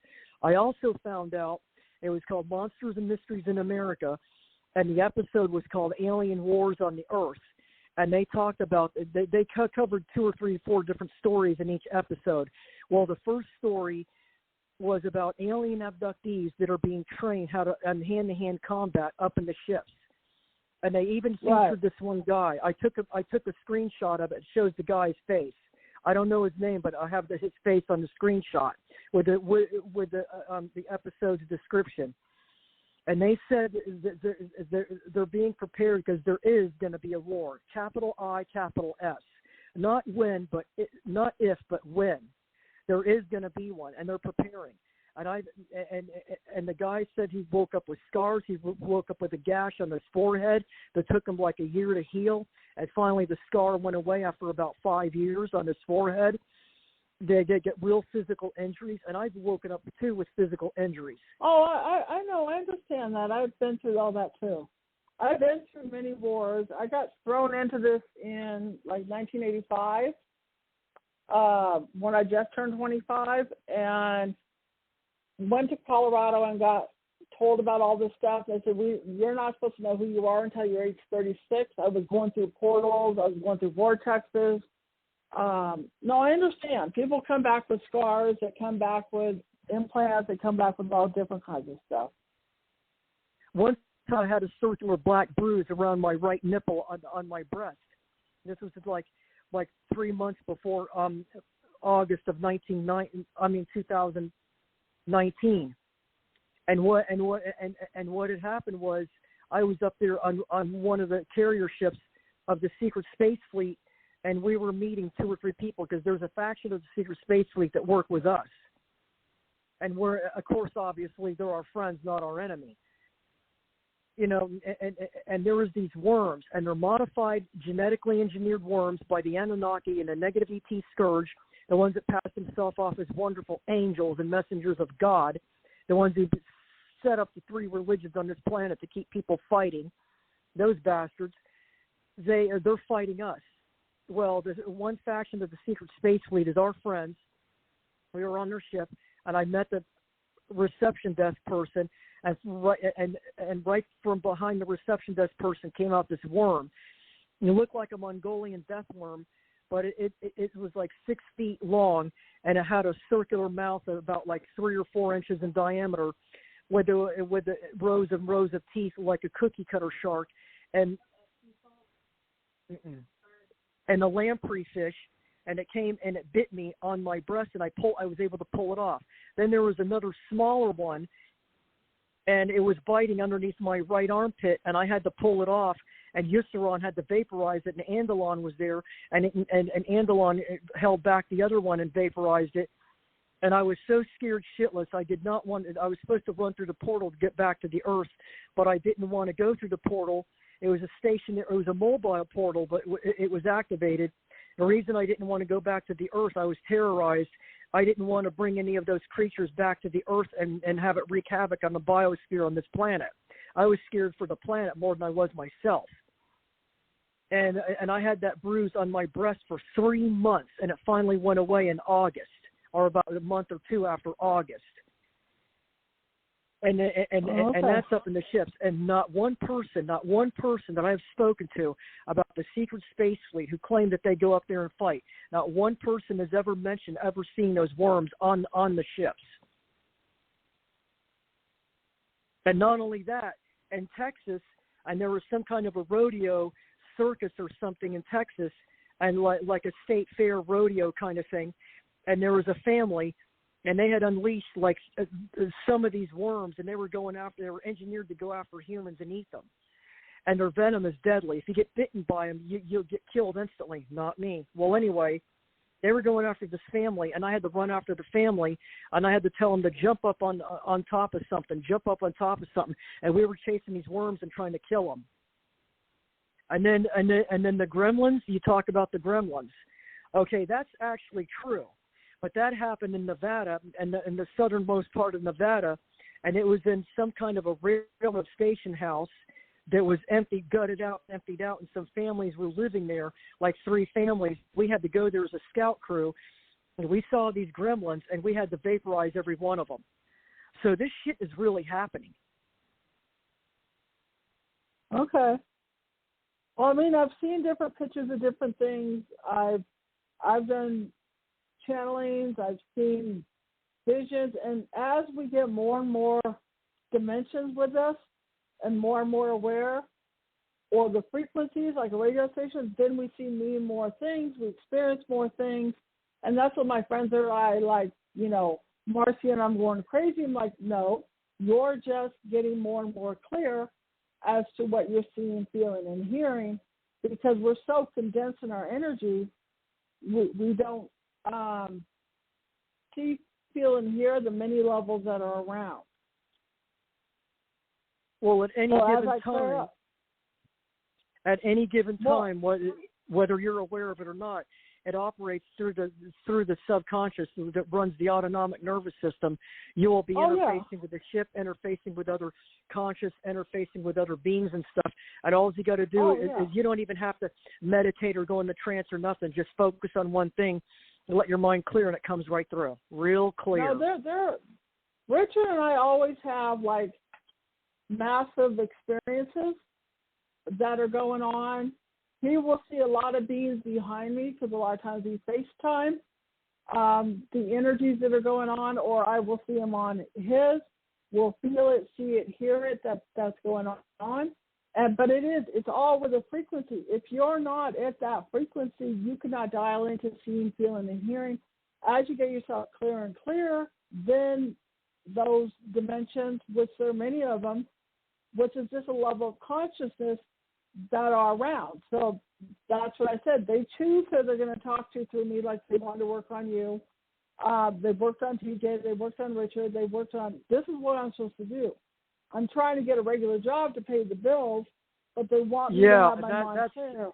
I also found out it was called Monsters and Mysteries in America, and the episode was called Alien Wars on the Earth. And they talked about, they covered 2 or 3 or 4 different stories in each episode. Well, the first story was about alien abductees that are being trained how to hand-to-hand combat up in the ships. And they even featured this one guy. I took a screenshot of it. It shows the guy's face. I don't know his name, but I have his face on the screenshot with the episode's description. And they said they're being prepared because there is going to be a war, capital I, capital S. Not when, but not if, but when. There is going to be one, and they're preparing. And the guy said he woke up with scars. He woke up with a gash on his forehead that took him like a year to heal. And finally, the scar went away after about 5 years on his forehead. They get real physical injuries, and I've woken up too with physical injuries. Oh, I know. I understand that. I've been through all that too. I've been through many wars. I got thrown into this in like 1985 when I just turned 25, and went to Colorado and got told about all this stuff. They said, you're not supposed to know who you are until you're age 36. I was going through portals. I was going through vortexes. No, I understand. People come back with scars. They come back with implants. They come back with all different kinds of stuff. Once I had a circular black bruise around my right nipple on my breast. This was like 3 months before August of 2019. And what had happened was I was up there on one of the carrier ships of the Secret Space Fleet, and we were meeting 2 or 3 people because there's a faction of the Secret Space Fleet that work with us. And we're, of course, obviously, they're our friends, not our enemy. You know, and there was these worms, and they're modified, genetically engineered worms by the Anunnaki and the negative ET scourge, the ones that passed themselves off as wonderful angels and messengers of God, the ones who set up the 3 religions on this planet to keep people fighting. Those bastards, they're fighting us. Well, the one faction of the Secret Space Fleet is our friends. We were on their ship, and I met the reception desk person, and right from behind the reception desk person came out this worm. It looked like a Mongolian death worm, but it was like 6 feet long, and it had a circular mouth of about like 3 or 4 inches in diameter, with the rows and rows of teeth like a cookie cutter shark, and the lamprey fish, and it came and it bit me on my breast, and I was able to pull it off. Then there was another smaller one, and it was biting underneath my right armpit, and I had to pull it off, and Yussaron had to vaporize it, and Andalon was there, and Andalon held back the other one and vaporized it, and I was so scared shitless. I did not want it. I was supposed to run through the portal to get back to the Earth, but I didn't want to go through the portal. It was a mobile portal, but it was activated. The reason I didn't want to go back to the Earth, I was terrorized. I didn't want to bring any of those creatures back to the Earth and have it wreak havoc on the biosphere on this planet. I was scared for the planet more than I was myself. And I had that bruise on my breast for 3 months, and it finally went away in August, or about a month or 2 after August. And that's up in the ships. And not one person that I've spoken to about the Secret Space Fleet who claim that they go up there and fight, not one person has ever seen those worms on the ships. And not only that, in Texas, and there was some kind of a rodeo circus or something in Texas, and like a state fair rodeo kind of thing, and there was a family, and they had unleashed like some of these worms, and they were engineered to go after humans and eat them. And their venom is deadly. If you get bitten by them, you'll get killed instantly. Not me. Well, anyway, they were going after this family, and I had to run after the family, and I had to tell them to jump up on top of something, and we were chasing these worms and trying to kill them. And then the gremlins. You talk about the gremlins. Okay, that's actually true. But that happened in Nevada, in the southernmost part of Nevada, and it was in some kind of a railroad station house that was emptied out, and some families were living there, like 3 families. We had to go there as a scout crew, and we saw these gremlins, and we had to vaporize every one of them. So this shit is really happening. Okay. Well, I mean, I've seen different pictures of different things. I've done channelings, I've seen visions, and as we get more and more dimensions with us and more aware, or the frequencies like a radio station, then we see more things, we experience more things, and that's what my friends are like, Marci and I'm going crazy. I'm like, no, You're just getting more and more clear as to what you're seeing, feeling, and hearing, because we're so condensed in our energy, we don't see, feel, and hear the many levels that are around. Well, at any given time, whether you're aware of it or not, it operates through the subconscious that runs the autonomic nervous system. You will be interfacing with the ship, interfacing with other conscious, interfacing with other beings and stuff. And all you got to do is you don't even have to meditate or go into trance or nothing. Just focus on one thing and let your mind clear, and it comes right through, real clear. No, Richard and I always have like massive experiences that are going on. He will see a lot of beings behind me because a lot of times we FaceTime the energies that are going on, or I will see them on his. We'll feel it, see it, hear it. That's going on. But it's all with a frequency. If you're not at that frequency, you cannot dial into seeing, feeling, and hearing. As you get yourself clearer and clearer, then those dimensions, which there are many of them, which is just a level of consciousness that are around. So that's what I said. They choose who they're going to talk to through me, like they want to work on you. They've worked on TJ. They worked on Richard. They worked on, this is what I'm supposed to do. I'm trying to get a regular job to pay the bills, but they want me to have my mind clear.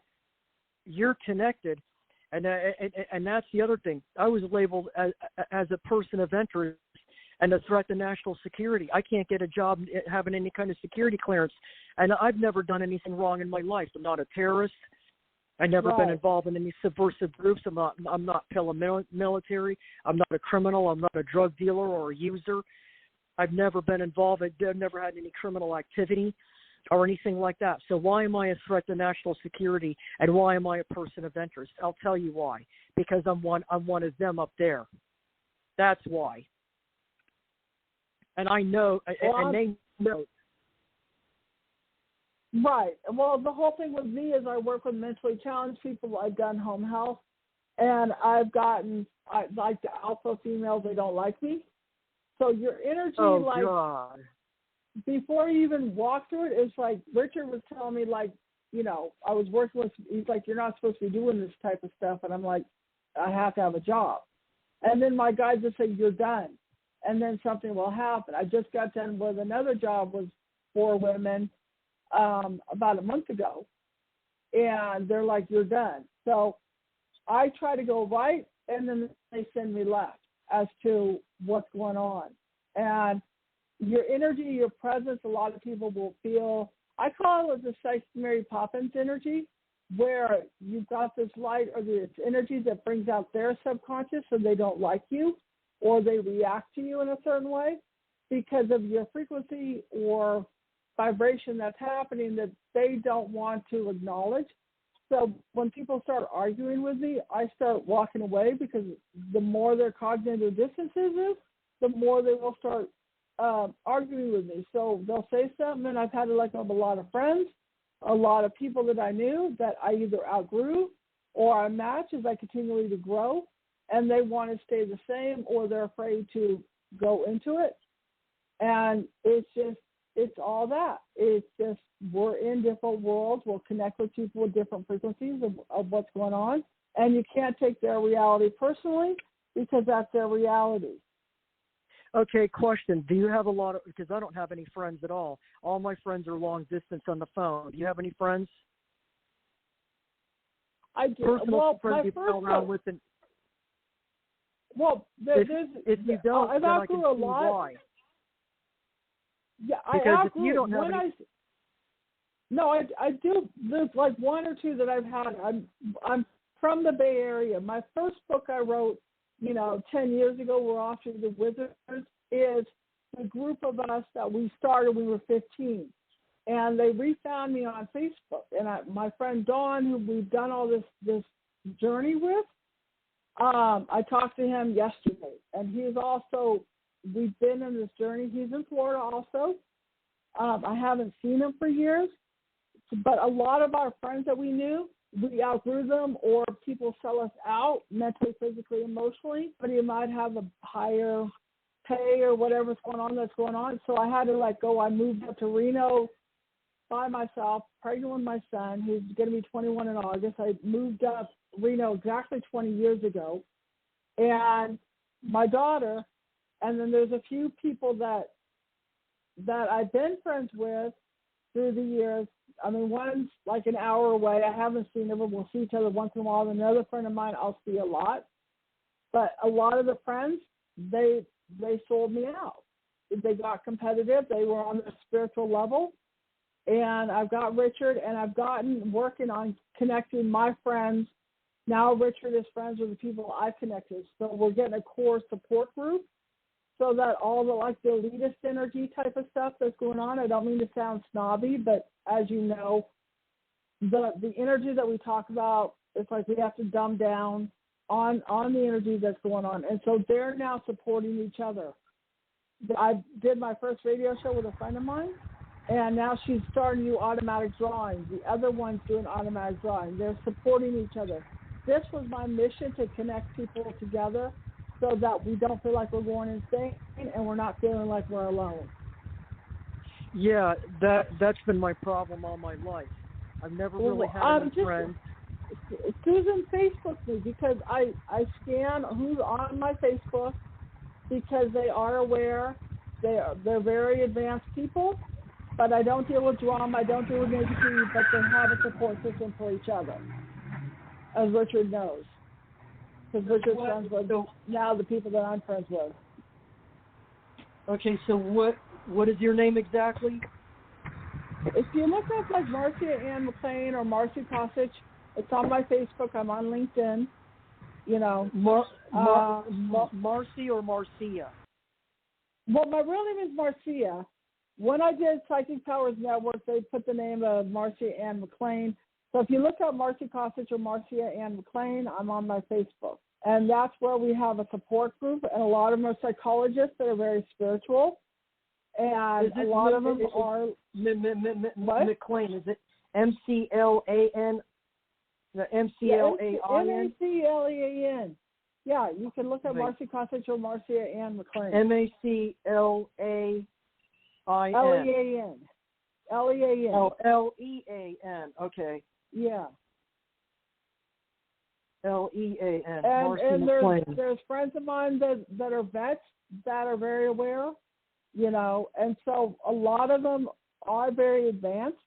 You're connected. And that's the other thing. I was labeled as a person of interest and a threat to national security. I can't get a job having any kind of security clearance. And I've never done anything wrong in my life. I'm not a terrorist. I've never been involved in any subversive groups. I'm not paramilitary. I'm not a criminal. I'm not a drug dealer or a user. I've never been involved. I've never had any criminal activity or anything like that. So why am I a threat to national security, and why am I a person of interest? I'll tell you why. Because I'm one of them up there. That's why. And I know, and they know. Right. Well, the whole thing with me is I work with mentally challenged people. I've done home health, and I've gotten, like the alpha females, they don't like me. So your energy, God. Before you even walk through it, it's like Richard was telling me, like, you know, I was working with, he's like, you're not supposed to be doing this type of stuff. And I'm like, I have to have a job. And then my guys just say, you're done. And then something will happen. I just got done with another job with 4 women about a month ago. And they're like, you're done. So I try to go right, and then they send me left as to what's going on. And your energy, your presence, a lot of people will feel, I call it the Psychic Mary Poppins energy, where you've got this light or this energy that brings out their subconscious so they don't like you, or they react to you in a certain way because of your frequency or vibration that's happening that they don't want to acknowledge. So when people start arguing with me, I start walking away, because the more their cognitive distance is, the more they will start arguing with me. So they'll say something, and I've had to let go of a lot of friends, a lot of people that I knew that I either outgrew or I match as I continually to grow, and they want to stay the same, or they're afraid to go into it. And it's all that. It's just, we're in different worlds. We'll connect with people with different frequencies of what's going on. And you can't take their reality personally, because that's their reality. Okay, question. Do you have a lot of, because I don't have any friends at all. All my friends are long distance on the phone. Do you have any friends? I do. Personal friends you go around with? If you don't, I've then I can outgrew a see lot. why. Yeah, because if you don't have I do. There's like 1 or 2 that I've had. I'm from the Bay Area. My first book I wrote, 10 years ago, We're Off to the Wizards, is a group of us that we started when we were 15. And they refound me on Facebook. And my friend Dawn, who we've done all this journey with, I talked to him yesterday. And he's also, we've been in this journey. He's in Florida also. I haven't seen him for years. But a lot of our friends that we knew, we outgrew them, or people sell us out mentally, physically, emotionally. But you might have a higher pay or whatever's going on that's going on. So I had to let go. I moved up to Reno by myself, pregnant with my son, who's going to be 21 in August. I moved up Reno exactly 20 years ago. And my daughter, and then there's a few people that I've been friends with through the years. I mean, one's like an hour away. I haven't seen them, but we'll see each other once in a while. Another friend of mine I'll see a lot. But a lot of the friends, they sold me out. They got competitive. They were on the spiritual level. And I've got Richard, and I've gotten working on connecting my friends. Now Richard is friends with the people I've connected. So we're getting a core support group so that all the, like, the elitist energy type of stuff that's going on, I don't mean to sound snobby, but as you know, the energy that we talk about, it's like we have to dumb down on the energy that's going on. And so they're now supporting each other. I did my first radio show with a friend of mine, and now she's starting to do automatic drawing. The other one's doing automatic drawing. They're supporting each other. This was my mission, to connect people together so that we don't feel like we're going insane and we're not feeling like we're alone. Yeah, that's been my problem all my life. I've never really had any friends. Susan Facebooked me because I scan who's on my Facebook because they are aware. They're very advanced people, but I don't deal with drama. I don't deal with negativity, but they have a support system for each other, as Richard knows. Because Richard's friends with now the people that I'm friends with. Okay, so what is your name exactly? If you look up like Marci Ann McLean or Marci Kosich, it's on my Facebook. I'm on LinkedIn. You know, Marci or Marcia? Well, my real name is Marcia. When I did Psychic Powers Network, they put the name of Marci Ann McLean. So if you look up Marci Kosich or Marcia Ann McLean, I'm on my Facebook. And that's where we have a support group, and a lot of them are psychologists that are very spiritual. And a lot of them are... McLean, is it M-C-L-A-N? M-C-L-A-I-N? M-A-C-L-E-A-N. Yeah, you can look at Marci Kosich or Marcia Ann McLean. M-A-C-L-A-I-N. L-E-A-N. L-E-A-N. Oh, L-E-A-N. Okay. Yeah. L-E-A-N. And there's friends of mine that are vets that are very aware, you know, and so a lot of them are very advanced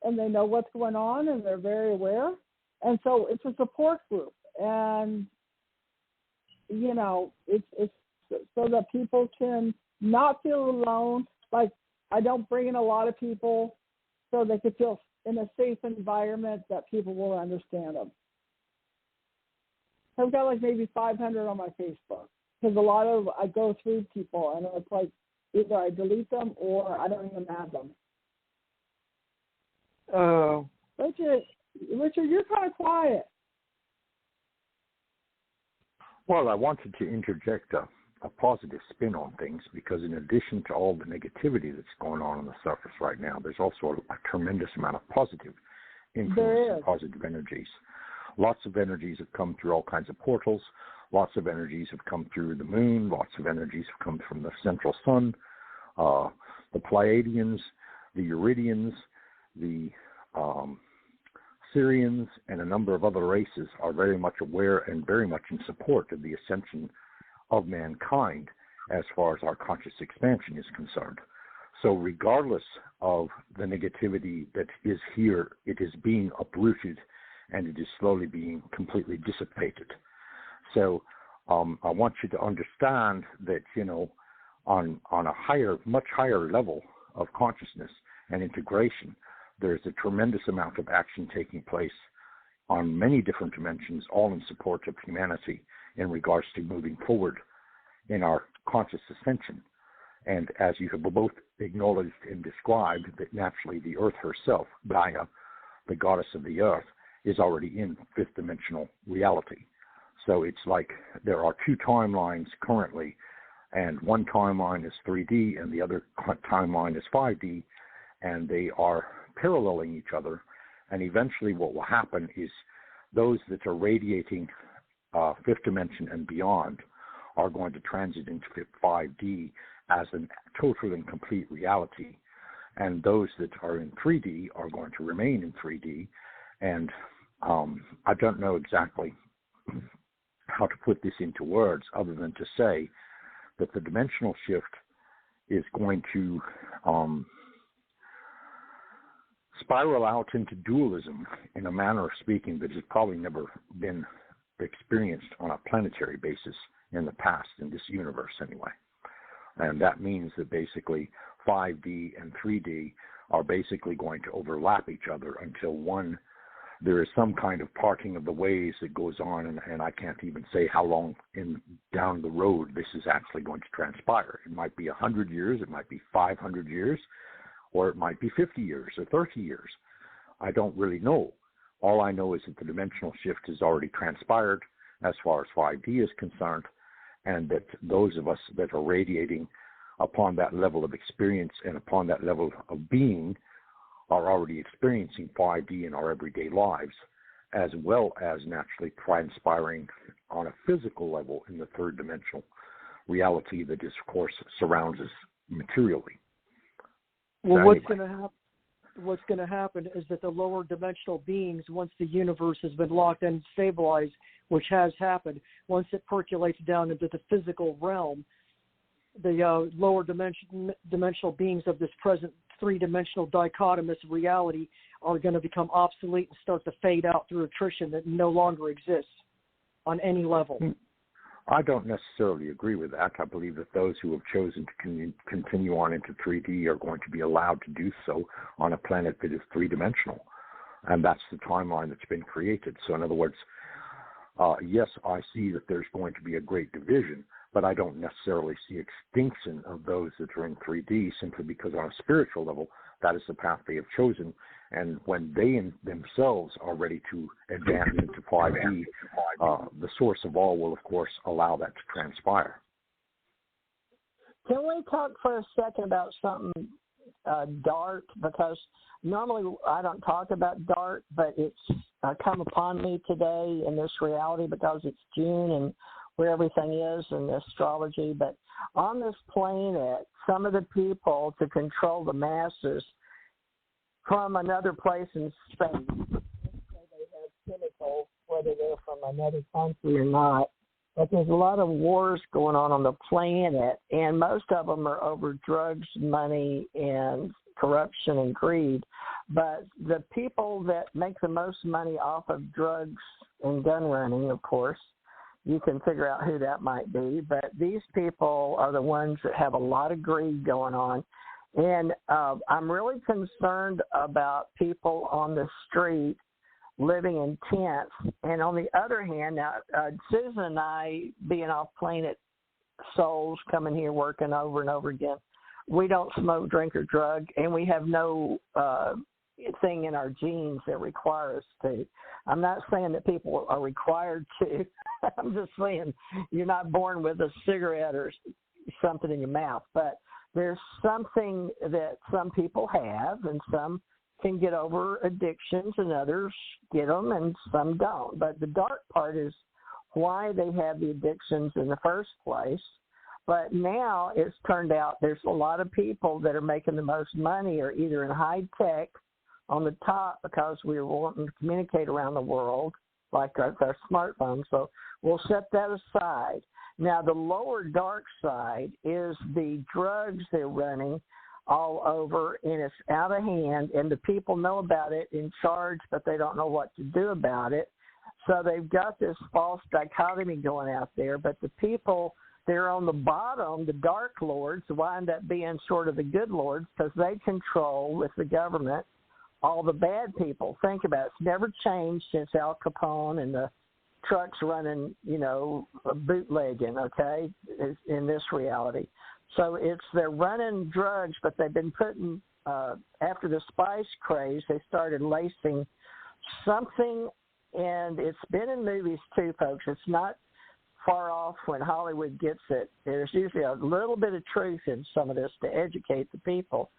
and they know what's going on and they're very aware. And so it's a support group, and, you know, it's so that people can not feel alone. Like, I don't bring in a lot of people so they can feel in a safe environment that people will understand them. I've got like maybe 500 on my Facebook because a lot of I go through people and it's like either I delete them or I don't even add them. Oh. Richard, you're kind of quiet. Well, I wanted to interject a positive spin on things because in addition to all the negativity that's going on the surface right now, there's also a tremendous amount of positive influence and positive energies. Lots of energies have come through all kinds of portals. Lots of energies have come through the moon. Lots of energies have come from the central sun, the Pleiadians, the Uridians, the Syrians, and a number of other races are very much aware and very much in support of the ascension of mankind as far as our conscious expansion is concerned. So regardless of the negativity that is here, it is being uprooted and it is slowly being completely dissipated. So I want you to understand that, you know, on a higher, much higher level of consciousness and integration, there's a tremendous amount of action taking place on many different dimensions, all in support of humanity in regards to moving forward in our conscious ascension. And as you have both acknowledged and described, that naturally the Earth herself, Gaia, the goddess of the Earth, is already in fifth dimensional reality. So it's like there are two timelines currently, and one timeline is 3D and the other timeline is 5D, and they are paralleling each other. And eventually what will happen is those that are radiating fifth dimension and beyond are going to transit into 5D as a total and complete reality. And those that are in 3D are going to remain in 3D. And I don't know exactly how to put this into words other than to say that the dimensional shift is going to spiral out into dualism in a manner of speaking that has probably never been experienced on a planetary basis in the past, in this universe anyway. And that means that basically 5D and 3D are basically going to overlap each other until there is some kind of parting of the ways that goes on, and I can't even say how long down the road this is actually going to transpire. It might be 100 years, it might be 500 years, or it might be 50 years or 30 years. I don't really know. All I know is that the dimensional shift has already transpired as far as 5D is concerned, and that those of us that are radiating upon that level of experience and upon that level of being are already experiencing 5D in our everyday lives, as well as naturally transpiring on a physical level in the third dimensional reality that is, of course, surrounds us materially. Well, what's going to happen is that the lower dimensional beings, once the universe has been locked and stabilized, which has happened, once it percolates down into the physical realm, the lower dimensional beings of this present three-dimensional dichotomous reality are going to become obsolete and start to fade out through attrition that no longer exists on any level. I don't necessarily agree with that. I believe that those who have chosen to continue on into 3D are going to be allowed to do so on a planet that is three-dimensional. And that's the timeline that's been created. So in other words, yes, I see that there's going to be a great division, but I don't necessarily see extinction of those that are in 3D simply because on a spiritual level, that is the path they have chosen. And when they themselves are ready to advance into 5D, the source of all will, of course, allow that to transpire. Can we talk for a second about something dark? Because normally I don't talk about dark, but it's come upon me today in this reality because it's June and where everything is in astrology. But on this planet, some of the people to control the masses from another place in space, they have chemicals, whether they're from another country or not. But there's a lot of wars going on the planet, and most of them are over drugs, money, and corruption and greed. But the people that make the most money off of drugs and gun running, of course, you can figure out who that might be. But these people are the ones that have a lot of greed going on. And I'm really concerned about people on the street living in tents. And on the other hand, now, Susan and I, being off-planet souls coming here working over and over again, we don't smoke, drink, or drug, and we have no thing in our genes that require us to. I'm not saying that people are required to. I'm just saying you're not born with a cigarette or something in your mouth. But there's something that some people have, and some can get over addictions, and others get them, and some don't. But the dark part is why they have the addictions in the first place. But now it's turned out there's a lot of people that are making the most money are either in high tech on the top because we're wanting to communicate around the world, like our smartphones. So we'll set that aside. Now, the lower dark side is the drugs they're running all over, and it's out of hand, and the people know about it in charge, but they don't know what to do about it. So they've got this false dichotomy going out there, but the people they're on the bottom, the dark lords, wind up being sort of the good lords because they control, with the government, all the bad people. Think about it. It's never changed since Al Capone and the trucks running, bootlegging, okay, in this reality. So they're running drugs, but they've been putting, after the spice craze, they started lacing something, and it's been in movies too, folks. It's not far off when Hollywood gets it. There's usually a little bit of truth in some of this to educate the people.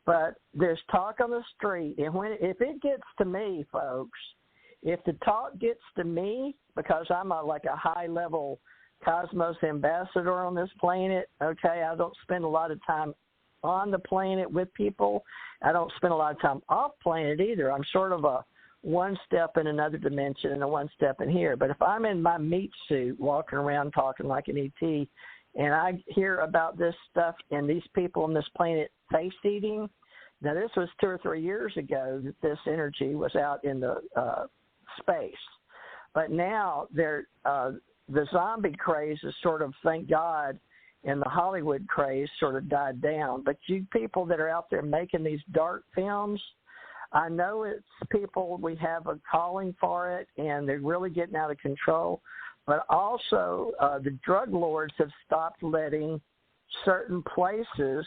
But there's talk on the street, and if it gets to me, folks, if the talk gets to me, because I'm like a high-level cosmos ambassador on this planet. Okay, I don't spend a lot of time on the planet with people. I don't spend a lot of time off planet either. I'm sort of a one step in another dimension and a one step in here. But if I'm in my meat suit walking around talking like an ET and I hear about this stuff and these people on this planet face eating, now this was 2 or 3 years ago that this energy was out in the space. But now the zombie craze is sort of, thank God, and the Hollywood craze sort of died down. But you people that are out there making these dark films, I know it's people, we have a calling for it, and they're really getting out of control. But also the drug lords have stopped letting certain places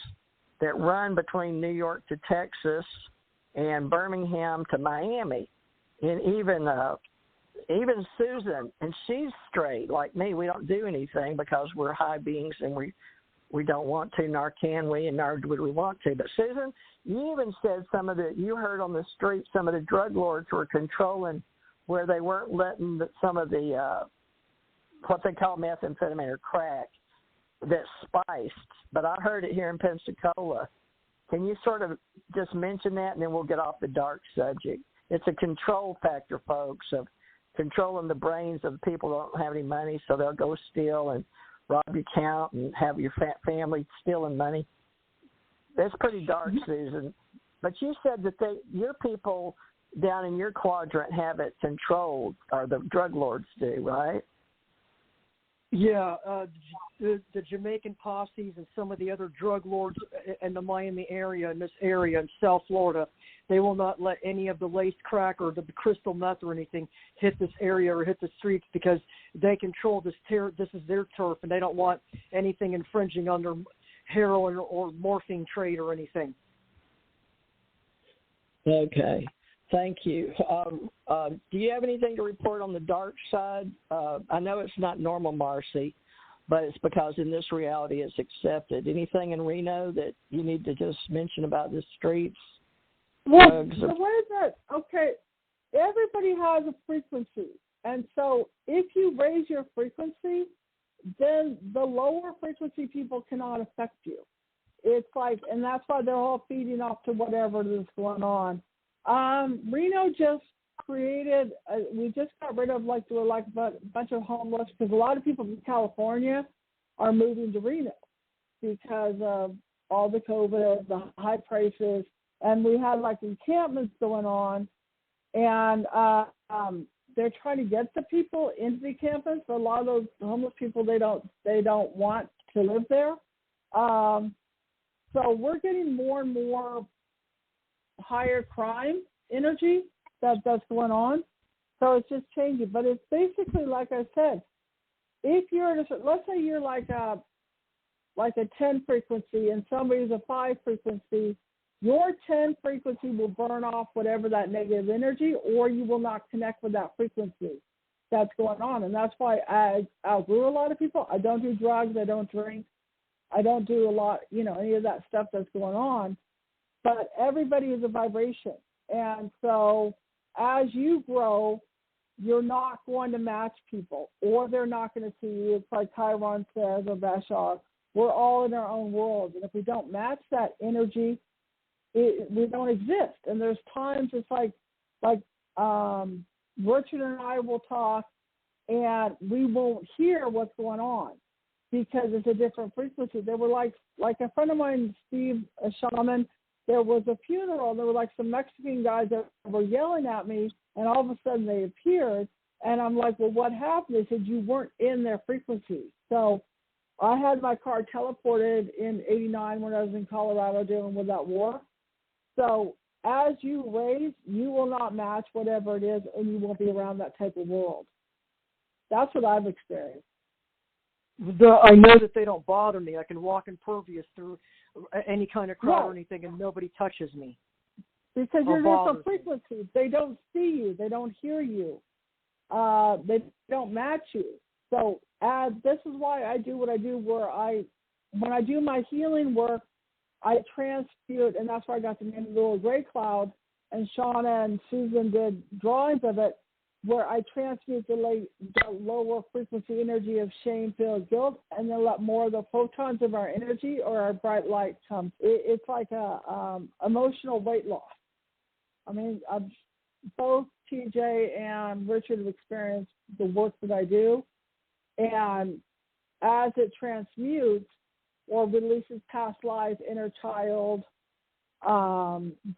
that run between New York to Texas and Birmingham to Miami, and even Susan, and she's straight like me. We don't do anything because we're high beings and we don't want to, nor can we, and nor would we want to. But Susan, you even said you heard on the street some of the drug lords were controlling where they weren't letting some of the, what they call methamphetamine or crack, that's spiced. But I heard it here in Pensacola. Can you sort of just mention that, and then we'll get off the dark subject? It's a control factor, folks, of controlling the brains of the people who don't have any money, so they'll go steal and rob your account and have your family stealing money. That's pretty dark, Susan. But you said that your people down in your quadrant have it controlled, or the drug lords do, right? Yeah, the Jamaican posses and some of the other drug lords in the Miami area, in this area in South Florida, they will not let any of the laced crack or the crystal meth or anything hit this area or hit the streets because they control this. This is their turf, and they don't want anything infringing on their heroin or morphine trade or anything. Okay. Thank you. Do you have anything to report on the dark side? I know it's not normal, Marci, but it's because in this reality it's accepted. Anything in Reno that you need to just mention about the streets? Well, the way that, okay, everybody has a frequency. And so if you raise your frequency, then the lower frequency people cannot affect you. It's like, and that's why they're all feeding off to whatever is going on. Reno just created, we just got rid of a bunch of homeless, because a lot of people from California are moving to Reno because of all the COVID, the high prices, and we had encampments going on, and they're trying to get the people into the encampments, but a lot of those homeless people, they don't want to live there. So we're getting more and more higher crime energy that's going on. So it's just changing. But it's basically, like I said, if you're let's say you're like a 10 frequency and somebody's a 5 frequency, your 10 frequency will burn off whatever that negative energy, or you will not connect with that frequency that's going on. And that's why I outgrew a lot of people. I don't do drugs. I don't drink. I don't do a lot, any of that stuff that's going on. But everybody is a vibration. And so as you grow, you're not going to match people, or they're not going to see you. It's like Chiron says, or Bashar, we're all in our own world. And if we don't match that energy, we don't exist. And there's times it's like Richard and I will talk, and we won't hear what's going on because it's a different frequency. They were like a friend of mine, Steve, a shaman, there was a funeral. There were some Mexican guys that were yelling at me, and all of a sudden they appeared. And I'm like, well, what happened? They said, you weren't in their frequency. So I had my car teleported in 89 when I was in Colorado dealing with that war. So as you raise, you will not match whatever it is, and you won't be around that type of world. That's what I've experienced. I know that they don't bother me. I can walk impervious through any kind of crowd or anything, and nobody touches me. Because you're different frequencies. They don't see you. They don't hear you. They don't match you. So this is why I do what I do, when I do my healing work, I transmute, and that's why I got the name of the little gray cloud, and Shauna and Susan did drawings of it. where I transmute the lower frequency energy of shame, fear, guilt, and then let more of the photons of our energy or our bright light come. It's like a emotional weight loss. I mean, both TJ and Richard have experienced the work that I do, and as it transmutes or releases past life, inner child,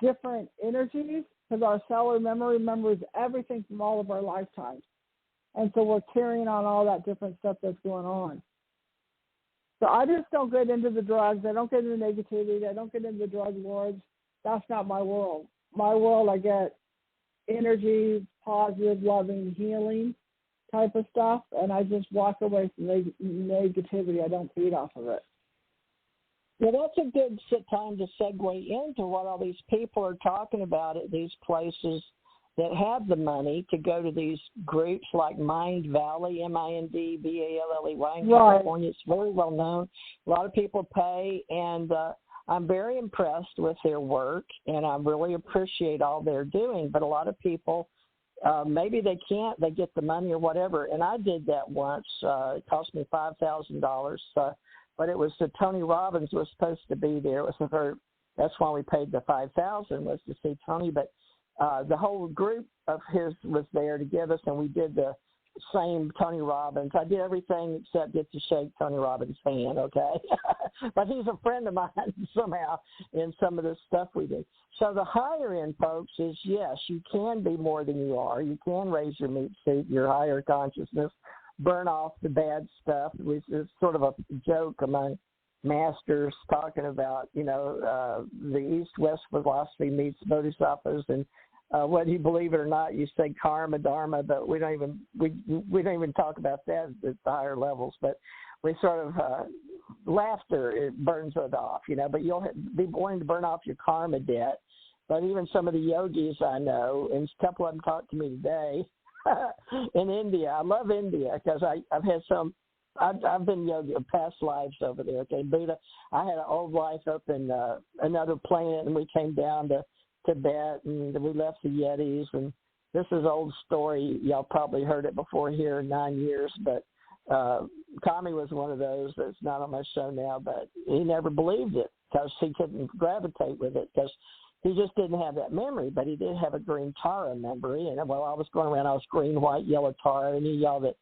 different energies, because our cellular memory remembers everything from all of our lifetimes. And so we're carrying on all that different stuff that's going on. So I just don't get into the drugs. I don't get into negativity. I don't get into the drug lords. That's not my world. My world, I get energy, positive, loving, healing type of stuff, and I just walk away from negativity. I don't feed off of it. Well, that's a good time to segue into what all these people are talking about at these places that have the money to go to these groups like Mind Valley, MINDVALLEY in California. It's very well known. A lot of people pay, and I'm very impressed with their work, and I really appreciate all they're doing. But a lot of people, maybe they can't, they get the money or whatever. And I did that once. It cost me $5,000. But it was Tony Robbins was supposed to be there. It was that's why we paid the $5,000 was to see Tony. But the whole group of his was there to give us, and we did the same Tony Robbins. I did everything except get to shake Tony Robbins' hand, okay? But he's a friend of mine somehow in some of the stuff we do. So the higher end, folks, is yes, you can be more than you are. You can raise your meat suit, your higher consciousness, burn off the bad stuff. It's sort of a joke among masters talking about, the East-West philosophy meets bodhisattvas, and whether you believe it or not, you say karma, dharma, but we don't even talk about that at the higher levels. But we sort of laughter, it burns it off, But you'll be wanting to burn off your karma debt. But even some of the yogis I know, and a couple of them talked to me today. In India, I love India because I've had I've been yogi past lives over there. Okay, Buddha. I had an old life up in another planet, and we came down to Tibet, and we left the Yetis. And this is an old story. Y'all probably heard it before here. 9 years, but Tommy was one of those that's not on my show now. But he never believed it because he couldn't gravitate with it because he just didn't have that memory, but he did have a green Tara memory. And while I was going around, I was green, white, yellow Tara. And y'all that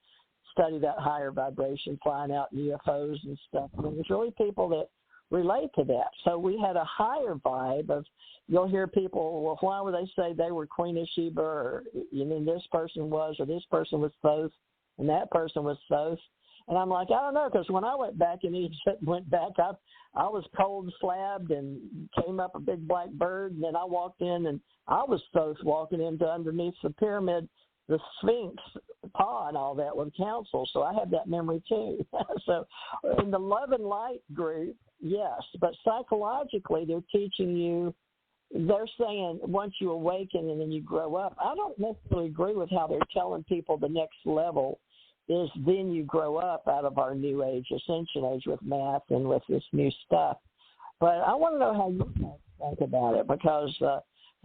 study that higher vibration, flying out in UFOs and stuff. I mean, there's really people that relate to that. So we had a higher vibe of, you'll hear people, well, why would they say they were Queen of Sheba, or this person was, or this person was Thoth, and that person was Thoth. And I'm like, I don't know, because when I went back in Egypt, I was cold slabbed and came up a big black bird, and then I walked in, and I was Thoth walking into underneath the pyramid, the Sphinx paw and all that with council. So I have that memory too. So in the Love and Light group, yes, but psychologically they're teaching you, they're saying once you awaken and then you grow up. I don't necessarily agree with how they're telling people the next level is then you grow up out of our new age, ascension age with math and with this new stuff. But I want to know how you think about it, because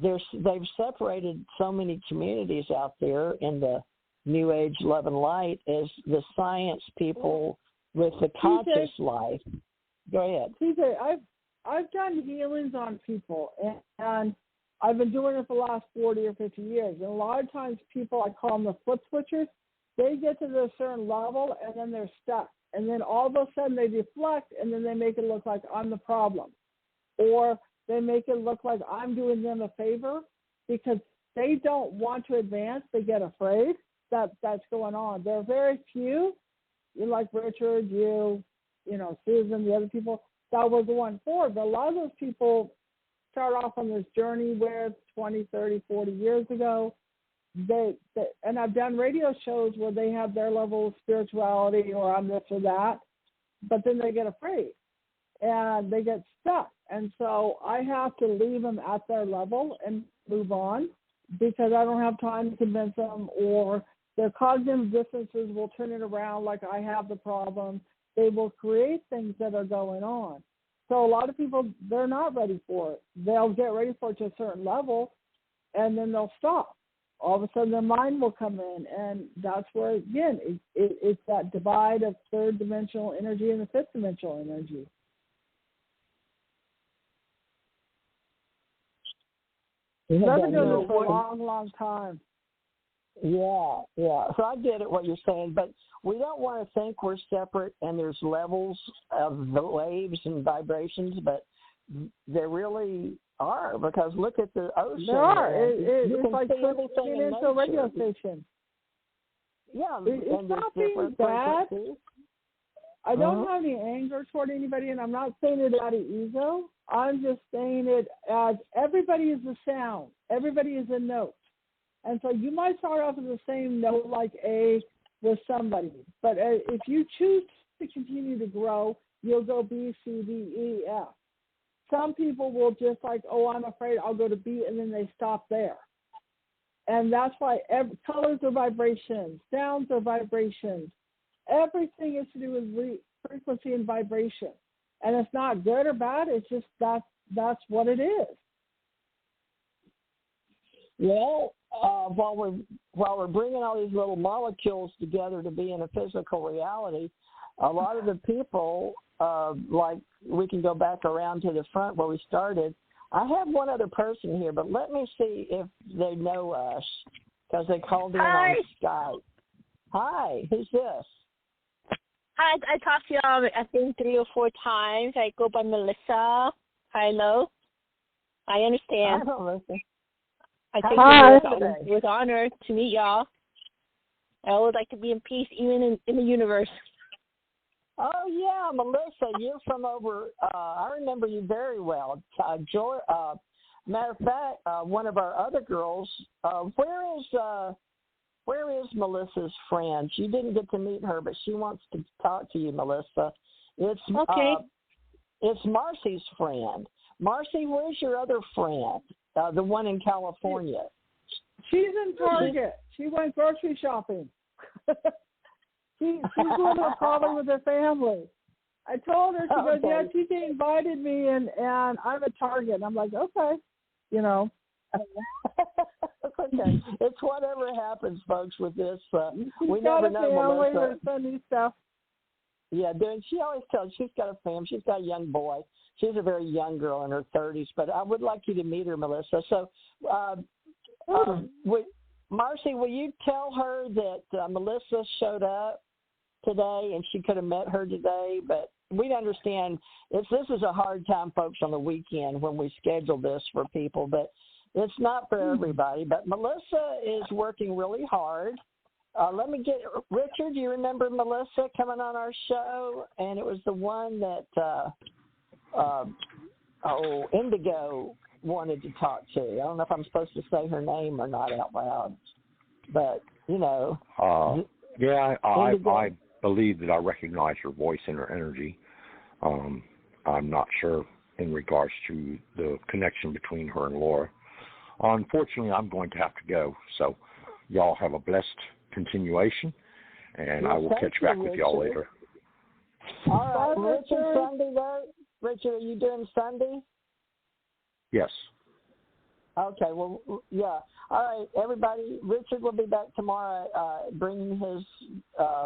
they've separated so many communities out there in the new age love and light as the science people with the conscious life. Go ahead. TJ, I've done healings on people, and I've been doing it for the last 40 or 50 years. And a lot of times people, I call them the foot switchers, they get to a certain level and then they're stuck. And then all of a sudden they deflect, and then they make it look like I'm the problem. Or they make it look like I'm doing them a favor because they don't want to advance. They get afraid that that's going on. There are very few, like Richard, Susan, the other people, that was the one forward. But a lot of those people start off on this journey where 20, 30, 40 years ago, and I've done radio shows where they have their level of spirituality or I'm this or that, but then they get afraid and they get stuck. And so I have to leave them at their level and move on because I don't have time to convince them, or their cognitive dissonances will turn it around like I have the problem. They will create things that are going on. So a lot of people, they're not ready for it. They'll get ready for it to a certain level, and then they'll stop. all of a sudden their mind will come in, and that's where, again, it's that divide of third dimensional energy and the fifth dimensional energy. I've been doing this for a long, long time. Yeah. So I get it, what you're saying, but we don't want to think we're separate and there's levels of the waves and vibrations, but there really are, because look at the ocean. There are. It's like tuning into a radio station. Yeah. It's not being bad. I don't have any anger toward anybody, and I'm not saying it out of ego. I'm just saying it as everybody is a sound. Everybody is a note. And so you might start off as the same note like A with somebody. But if you choose to continue to grow, you'll go B, C, D, E, F. Some people will just like, oh, I'm afraid, I'll go to B, and then they stop there. And that's why colors are vibrations, sounds are vibrations. Everything is to do with frequency and vibration. And it's not good or bad, it's just that's what it is. Well, while we're bringing all these little molecules together to be in a physical reality, a lot of the people, like we can go back around to the front where we started. I have one other person here, but let me see if they know us, because they called in on Skype. Hi, who's this? Hi, I talked to y'all, I think 3 or 4 times. I go by Melissa. Hello. I understand. Hi, Melissa. I think it was honored to meet y'all. I would like to be in peace, even in the universe. Oh, yeah, Melissa, you're from over, I remember you very well. Matter of fact, one of our other girls, where is Melissa's friend? You didn't get to meet her, but she wants to talk to you, Melissa. It's okay. It's Marci's friend. Marci, where's your other friend? The one in California. She's in Target. She went grocery shopping. She's going to a party with her family. I told her, she goes, yeah, TJ invited me, and I'm at Target. And I'm like, okay, you know. Okay. It's whatever happens, folks, with this. We got never a know, family Melissa. with funny stuff. Yeah, dude, she always tells she's got a family. She's got a young boy. She's a very young girl in her 30s, but I would like you to meet her, Melissa. So, Marci, will you tell her that Melissa showed up today and she could have met her today? But we understand this is a hard time, folks, on the weekend when we schedule this for people, but it's not for everybody. But Melissa is working really hard. Let me get Richard. Do you remember Melissa coming on our show? And it was the one that Indigo wanted to talk to. I don't know if I'm supposed to say her name or not out loud, but you know. Yeah, I believe that I recognize her voice and her energy. I'm not sure in regards to the connection between her and Laura. Unfortunately, I'm going to have to go. So, y'all have a blessed continuation, and I will catch back with y'all later. All right, Richard, Sunday though? Richard, are you doing Sunday? Yes. Okay, well, yeah. All right, everybody, Richard will be back tomorrow bringing his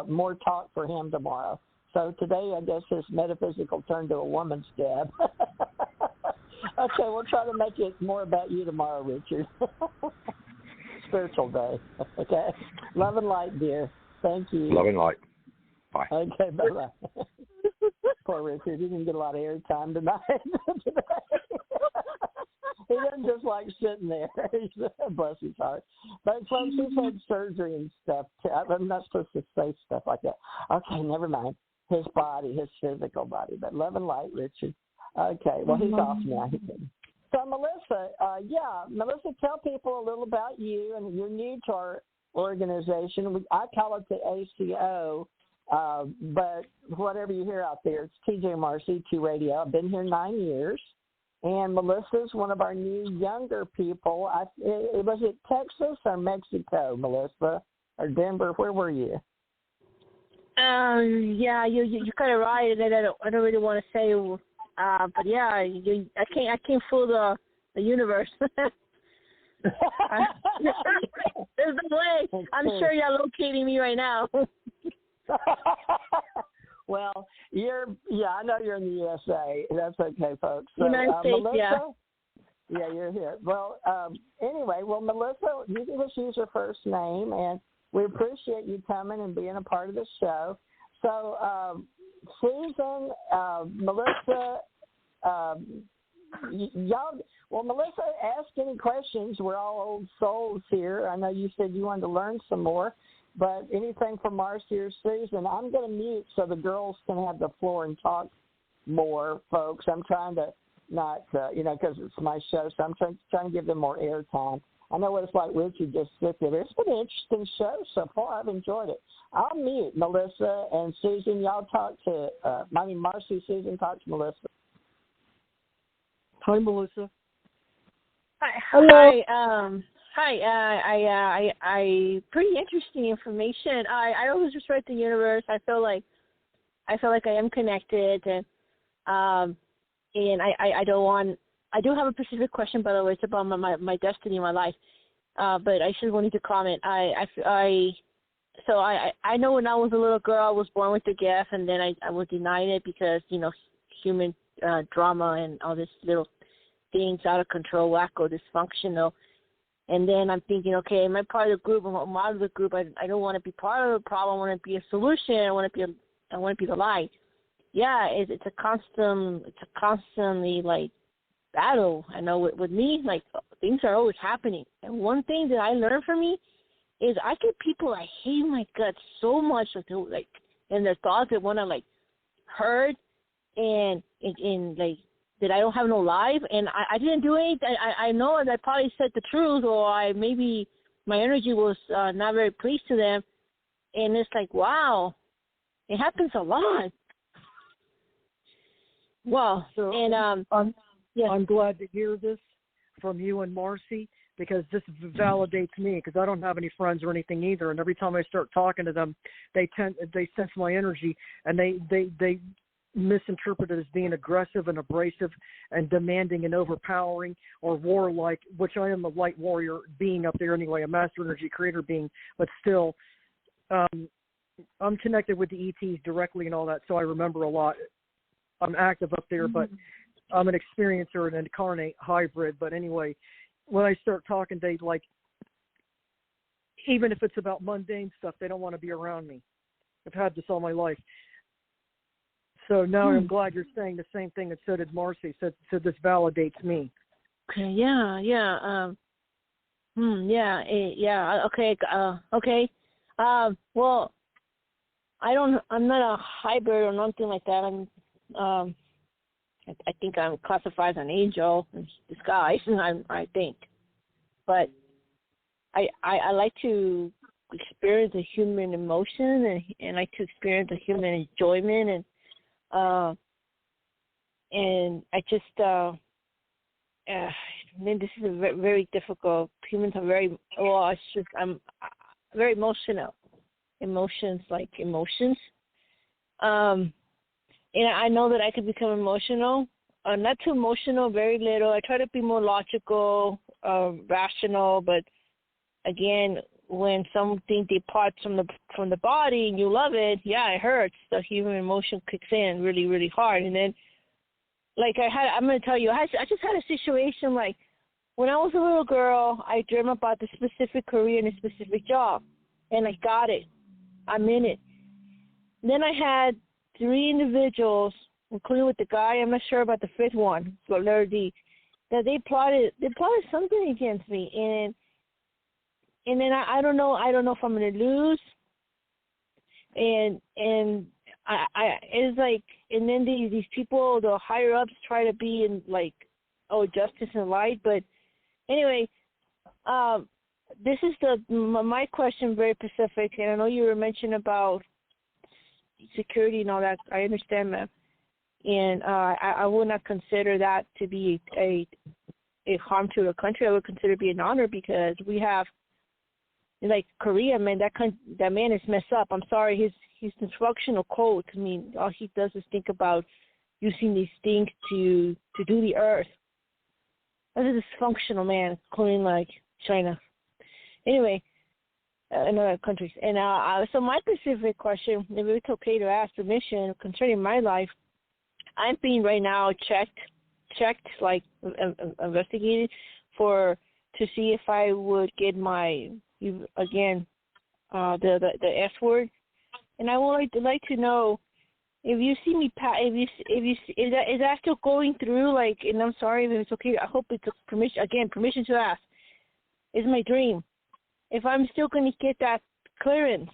more talk for him tomorrow. So today, I guess his metaphysical turned to a woman's gab. Okay, we'll try to make it more about you tomorrow, Richard. Spiritual day. Okay. Love and light, dear. Thank you. Love and light. Bye. Okay, bye-bye. Poor Richard. He didn't get a lot of airtime tonight. He doesn't just like sitting there. Bless his heart. But folks, he's had surgery and stuff. I'm not supposed to say stuff like that. Okay, never mind. His body, his physical body. But love and light, Richard. Okay, well, he's off now. So, Melissa, Melissa, tell people a little about you, and you're new to our organization. I call it the ACO, but whatever you hear out there, it's TJ and Marci, T Radio. I've been here 9 years, and Melissa's one of our new younger people. Was it Texas or Mexico, Melissa, or Denver? Where were you? Yeah, you got it right, and I don't really want to say. But yeah, I can't fool the universe. There's no way. I'm sure you're locating me right now. Well, I know you're in the USA. That's okay, folks. So, United States, Melissa, yeah, you're here. Well, anyway, Melissa, you can just use your first name, and we appreciate you coming and being a part of the show. So, Susan, Melissa, Melissa, ask any questions. We're all old souls here. I know you said you wanted to learn some more. But anything from Marci or Susan, I'm going to mute so the girls can have the floor and talk more, folks. I'm trying to not, because it's my show, so I'm trying to give them more airtime. I know what it's like, Richard, just sit there. It's been an interesting show so far. I've enjoyed it. I'll mute Melissa and Susan. Y'all talk to, Marci, Susan, talk to Melissa. Hi, Melissa. Hi. Hello. Hi. I pretty interesting information. I always respect the universe. I feel like I am connected, and I do have a specific question, by the way. It's about my destiny, my life. But I just wanted to comment. I know when I was a little girl, I was born with the gift, and then I was denied it because human drama and all this little things out of control, wacko, dysfunctional. And then I'm thinking, okay, am I part of the group? I'm out of the group. I don't want to be part of the problem. I want to be a solution. I want to be the light. Yeah, it's a constantly like battle. I know with me, like things are always happening. And one thing that I learned from me is I get people I hate my guts so much, like, and their thoughts that want to like hurt and like. That I don't have no life, and I didn't do anything. I know that I probably said the truth, or maybe my energy was not very pleased to them, and it's like, wow, it happens a lot. Well, so and I'm glad to hear this from you and Marci, because this validates me, because I don't have any friends or anything either, and every time I start talking to them, they sense my energy, and they misinterpret it as being aggressive and abrasive and demanding and overpowering or warlike, which I am a light warrior being up there anyway, a master energy creator being, but still I'm connected with the ETs directly and all that, so I remember a lot. I'm active up there, but I'm an experiencer and an incarnate hybrid. But anyway, when I start talking, they like, even if it's about mundane stuff, they don't want to be around me. I've had this all my life. So now I'm glad you're saying the same thing, and so did Marci. So this validates me. Okay, yeah. Okay. Well, I'm not a hybrid or nothing like that. I think I'm classified as an angel in disguise. I think, but I like to experience the human emotion and like to experience the human enjoyment and I just this is a very, very difficult. Humans are very I'm very emotional. Emotions. And I know that I could become emotional. Not too emotional, very little. I try to be more logical, rational, but again, when something departs from the body and you love it, yeah, it hurts. The human emotion kicks in really, really hard. And then, like I'm going to tell you, I just had a situation like when I was a little girl, I dreamt about the specific career and a specific job, and I got it. I'm in it. Then I had 3 individuals, including with the guy, I'm not sure about the 5th one, but letter D, that they plotted something against me, and then I don't know if I'm gonna lose, and I it's like, and then these people, the higher ups, try to be in like, justice and light, but anyway, this is my question, very specific, and I know you were mentioning about security and all that. I understand that, and I would not consider that to be a harm to the country. I would consider it to be an honor, because we have. Like Korea, man, that man is messed up. I'm sorry, his instructional code. I mean, all he does is think about using these things to do the earth. That's a dysfunctional man, including like China. Anyway, in other countries. And so my specific question, if it's okay to ask permission concerning my life, I'm being right now checked, like investigated to see if I would get my the S word, and I would like to know if you see me is that still going through, like, and I'm sorry if it's okay. I hope it's permission to ask. Is my dream if I'm still going to get that clearance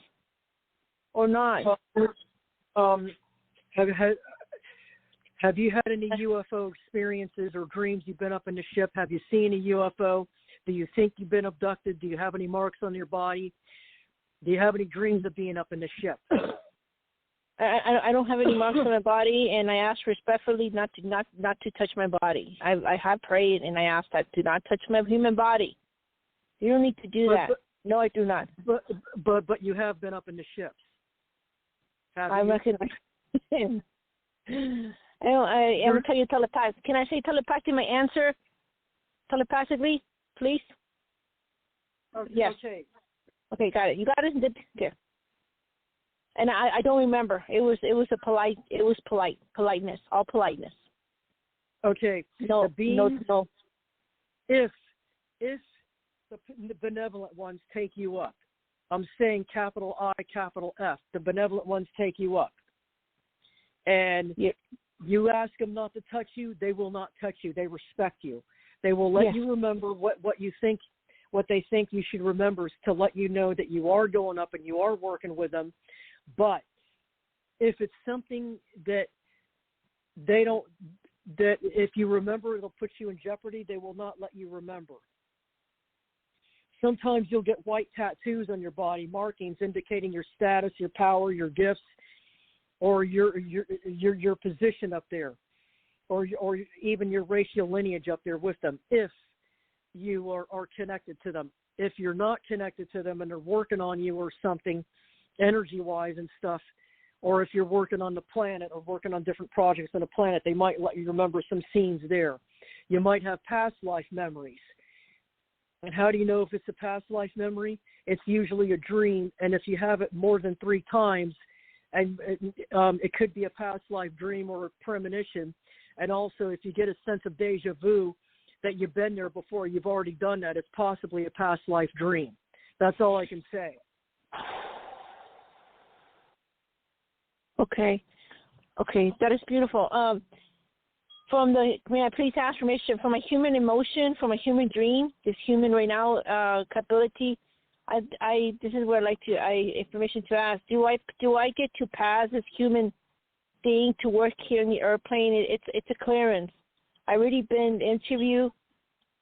or not? Have you had any UFO experiences or dreams? You've been up in the ship. Have you seen a UFO? Do you think you've been abducted? Do you have any marks on your body? Do you have any dreams of being up in the ship? I don't have any marks on my body, and I ask respectfully not to touch my body. I have prayed, and I asked that do not touch my human body. You don't need to do that. No, I do not. But you have been up in the ships. I reckon. I'm going to tell you telepathically. Can I say telepathically my answer? Telepathically, please? Yes. Okay. Okay, got it. You got it? Okay. And I don't remember. It was politeness, all politeness. Okay. No. If the benevolent ones take you up, I'm saying capital I, capital F, the benevolent ones take you up, and you ask them not to touch you, they will not touch you. They respect you. They will let you remember what you think, what they think you should remember, is to let you know that you are going up and you are working with them. But if it's something that they don't, that if you remember it'll put you in jeopardy, they will not let you remember. Sometimes you'll get white tattoos on your body, markings indicating your status, your power, your gifts, or your position up there, or even your racial lineage up there with them, if you are connected to them. If you're not connected to them and they're working on you or something, energy-wise and stuff, or if you're working on the planet or working on different projects on the planet, they might let you remember some scenes there. You might have past life memories. And how do you know if it's a past life memory? It's usually a dream, and if you have it more than 3 times, and it could be a past life dream or a premonition. And also, if you get a sense of deja vu that you've been there before, you've already done that, it's possibly a past life dream. That's all I can say. Okay, that is beautiful. May I please ask permission from a human emotion, from a human dream, this human right now capability? This is where I'd like to permission to ask. Do I get to pass this human thing to work here in the airplane? It's a clearance. I already been interviewed.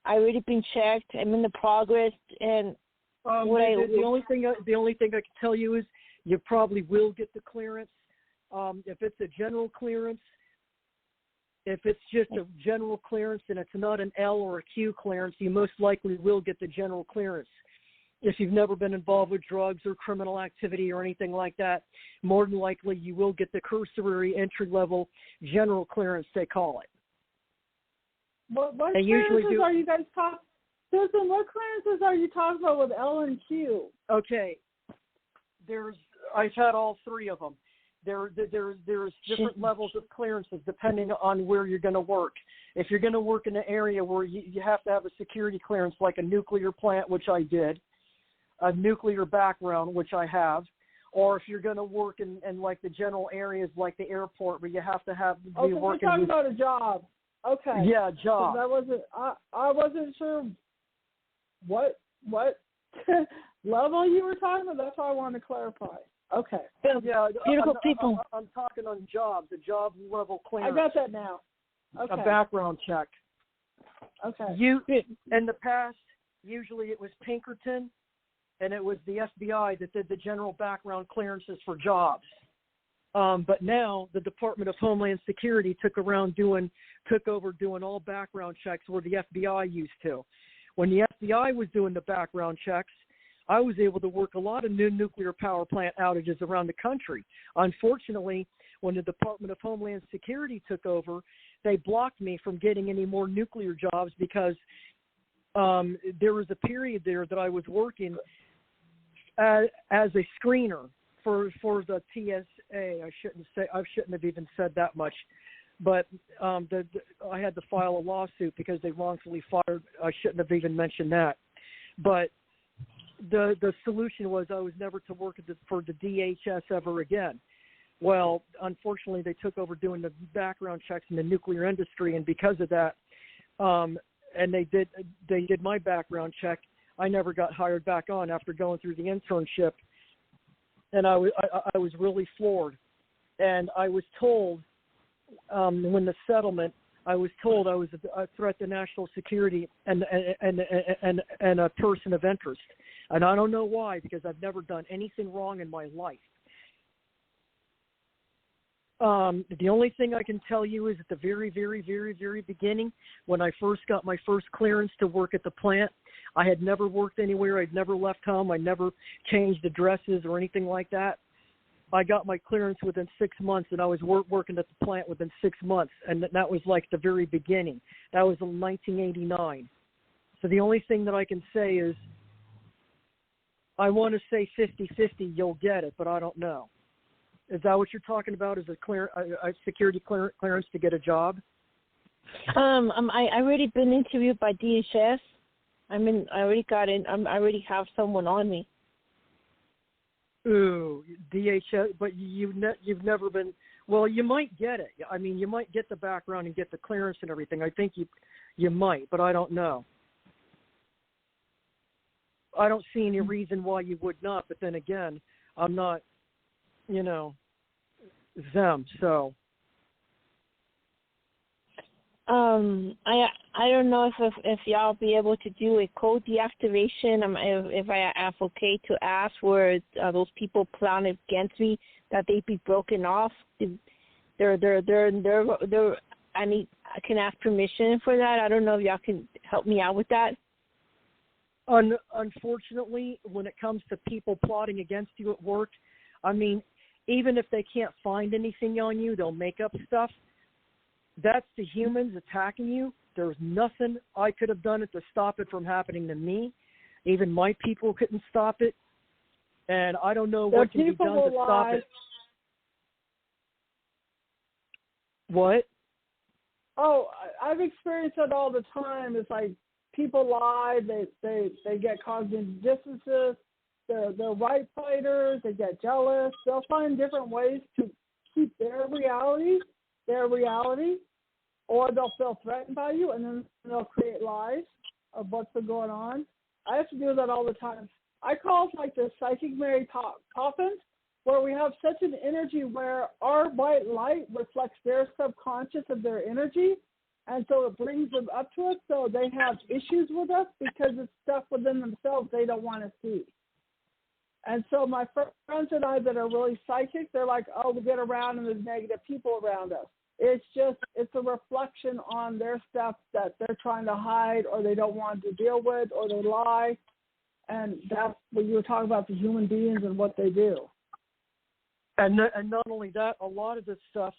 I already been checked. I'm in the progress, and the only thing I can tell you is you probably will get the clearance. If it's a general clearance, if it's just a general clearance and it's not an L or a Q clearance, you most likely will get the general clearance. If you've never been involved with drugs or criminal activity or anything like that, more than likely you will get the cursory entry-level general clearance, they call it. What clearances are you guys talking? Susan, what clearances are you talking about with L and Q? Okay, I've had all 3 of them. There's different levels of clearances depending on where you're going to work. If you're going to work in an area where you have to have a security clearance, like a nuclear plant, which I did, a nuclear background, which I have, or if you're going to work in like the general areas like the airport where you have to have be working. You're talking about a job. Okay. Yeah, job. I wasn't sure what level you were talking about. That's why I wanted to clarify. Okay. Yeah, beautiful people. I'm talking on jobs, a job level clearance. I got that now. Okay. A background check. Okay. In the past, usually it was Pinkerton, and it was the FBI that did the general background clearances for jobs. But now the Department of Homeland Security took over doing all background checks where the FBI used to. When the FBI was doing the background checks, I was able to work a lot of new nuclear power plant outages around the country. Unfortunately, when the Department of Homeland Security took over, they blocked me from getting any more nuclear jobs because there was a period there that I was working as a screener for the TSA. I shouldn't have even said that much, but I had to file a lawsuit because they wrongfully fired. I shouldn't have even mentioned that, but the solution was I was never to work for the DHS ever again. Well, unfortunately, they took over doing the background checks in the nuclear industry, and because of that, and they did my background check, I never got hired back on after going through the internship, and I was really floored. And I was told when the settlement, I was told I was a threat to national security and a person of interest, and I don't know why, because I've never done anything wrong in my life. The only thing I can tell you is at the very, very, very, very beginning, when I first got my first clearance to work at the plant, I had never worked anywhere. I'd never left home. I never changed addresses or anything like that. I got my clearance within 6 months, and I was working at the plant within 6 months, and that was like the very beginning. That was in 1989. So the only thing that I can say is I want to say 50-50, you'll get it, but I don't know. Is that what you're talking about? Is a security clearance to get a job? I already been interviewed by DHS. I already got in. I already have someone on me. Ooh, DHS, but you've never been. Well, you might get it. I mean, you might get the background and get the clearance and everything. I think you might, but I don't know. I don't see any reason why you would not. But then again, I'm not, them. So. I don't know if y'all be able to do a code deactivation. If I am okay to ask where those people plotted against me, that they be broken off. I can ask permission for that. I don't know if y'all can help me out with that. Unfortunately, when it comes to people plotting against you at work, I mean, even if they can't find anything on you, they'll make up stuff. That's the humans attacking you. There's nothing I could have done to stop it from happening to me. Even my people couldn't stop it. And I don't know what can be done to stop it. What? Oh, I've experienced it all the time. It's like people lie. They get cognitive dissonance. They're right fighters. They get jealous. They'll find different ways to keep their reality, or they'll feel threatened by you, and then they'll create lies of what's been going on. I have to do that all the time. I call it like the psychic Mary Poppins, where we have such an energy where our white light reflects their subconscious of their energy, and so it brings them up to us, so they have issues with us because it's stuff within themselves they don't want to see. And so my friends and I that are really psychic, they're like, oh, we get around and there's negative people around us. It's a reflection on their stuff that they're trying to hide or they don't want to deal with or they lie. And that's what you were talking about, the human beings and what they do. And not only that, a lot of this stuff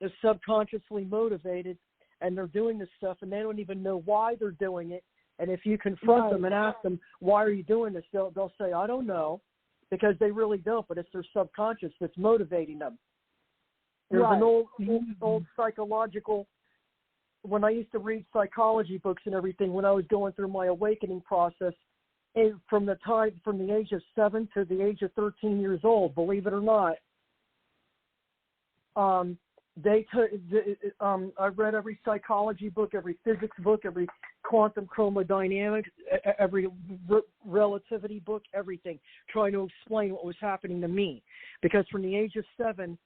is subconsciously motivated, and they're doing this stuff and they don't even know why they're doing it. And if you confront them and ask them, why are you doing this, they'll say, I don't know, because they really don't, but it's their subconscious that's motivating them. There's an old psychological, when I used to read psychology books and everything, when I was going through my awakening process, from the age of 7 to the age of 13 years old, believe it or not, I read every psychology book, every physics book, every quantum chromodynamics, every relativity book, everything, trying to explain what was happening to me. Because from the age of 7,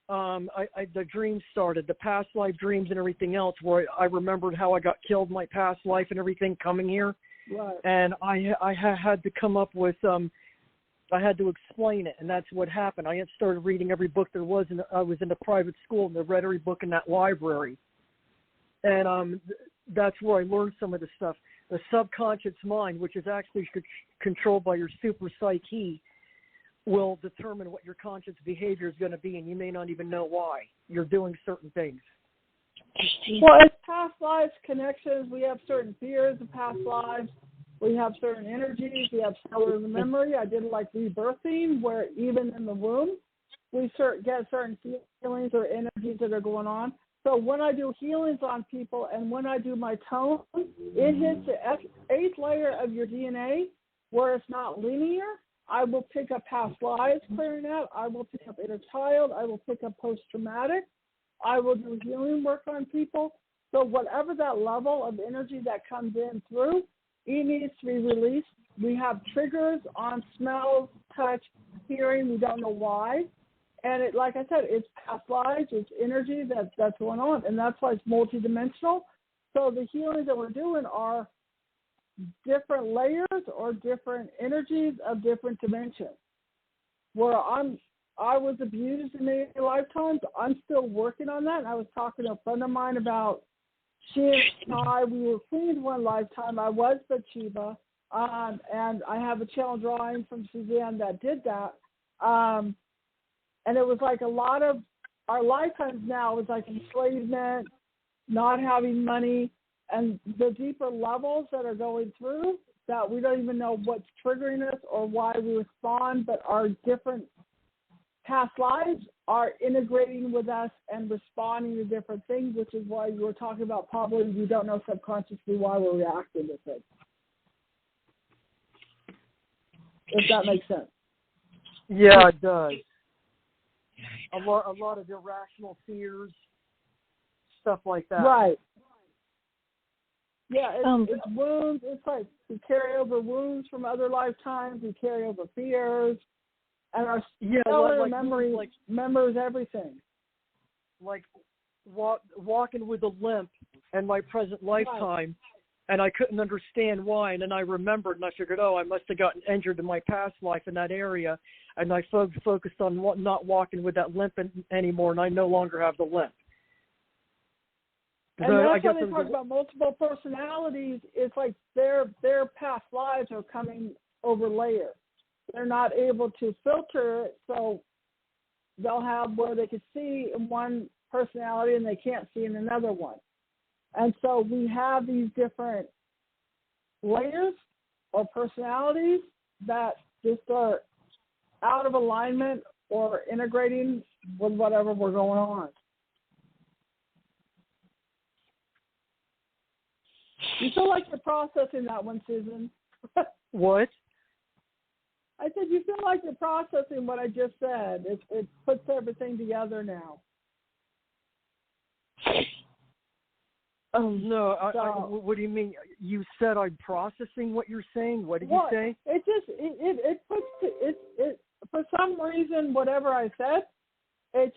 the dreams started, the past life dreams and everything else, where I remembered how I got killed in my past life and everything coming here. Right. And I had to come up with I had to explain it, and that's what happened. I had started reading every book there was, and I was in a private school, and I read every book in that library. And that's where I learned some of the stuff. The subconscious mind, which is actually controlled by your super psyche, will determine what your conscious behavior is going to be, and you may not even know why you're doing certain things. Well, it's past lives, connections. We have certain fears of past lives. We have certain energies. We have cellular memory. I did like rebirthing, where even in the womb, we get certain feelings or energies that are going on. So when I do healings on people and when I do my tone, it hits the 8th layer of your DNA where it's not linear. I will pick up past lives clearing out. I will pick up inner child. I will pick up post-traumatic. I will do healing work on people. So whatever that level of energy that comes in through, it needs to be released. We have triggers on smell, touch, hearing. We don't know why. And it, like I said, it's past lives, it's energy that's going on, and that's why it's multidimensional. So the healings that we're doing are different layers or different energies of different dimensions. Where I was abused in many lifetimes, I'm still working on that. And I was talking to a friend of mine about she and I, we were queens one lifetime. I was Bathsheba, and I have a channel drawing from Suzanne that did that. And it was like a lot of our lifetimes now is like enslavement, not having money, and the deeper levels that are going through that we don't even know what's triggering us or why we respond, but our different past lives are integrating with us and responding to different things, which is why you were talking about probably we don't know subconsciously why we're reacting to things. If that makes sense. Yeah, it does. A lot of irrational fears, stuff like that. Right. Yeah, it's wounds. It's like we carry over wounds from other lifetimes. We carry over fears. And our cellular memory remembers everything. Like walking with a limp in my present lifetime, and I couldn't understand why. And then I remembered, and I figured, I must have gotten injured in my past life in that area. And I focused on not walking with that limp anymore, and I no longer have the limp. And that's why they talk about multiple personalities. It's like their past lives are coming over layers. They're not able to filter it, so they'll have where they can see in one personality and they can't see in another one. And so we have these different layers or personalities that just are out of alignment or integrating with whatever we're going on. You feel like you're processing that one, Susan? What? I said you feel like you're processing what I just said. It puts everything together now. No, what do you mean? You said I'm processing what you're saying? What did you say? It just it puts it for some reason whatever I said, it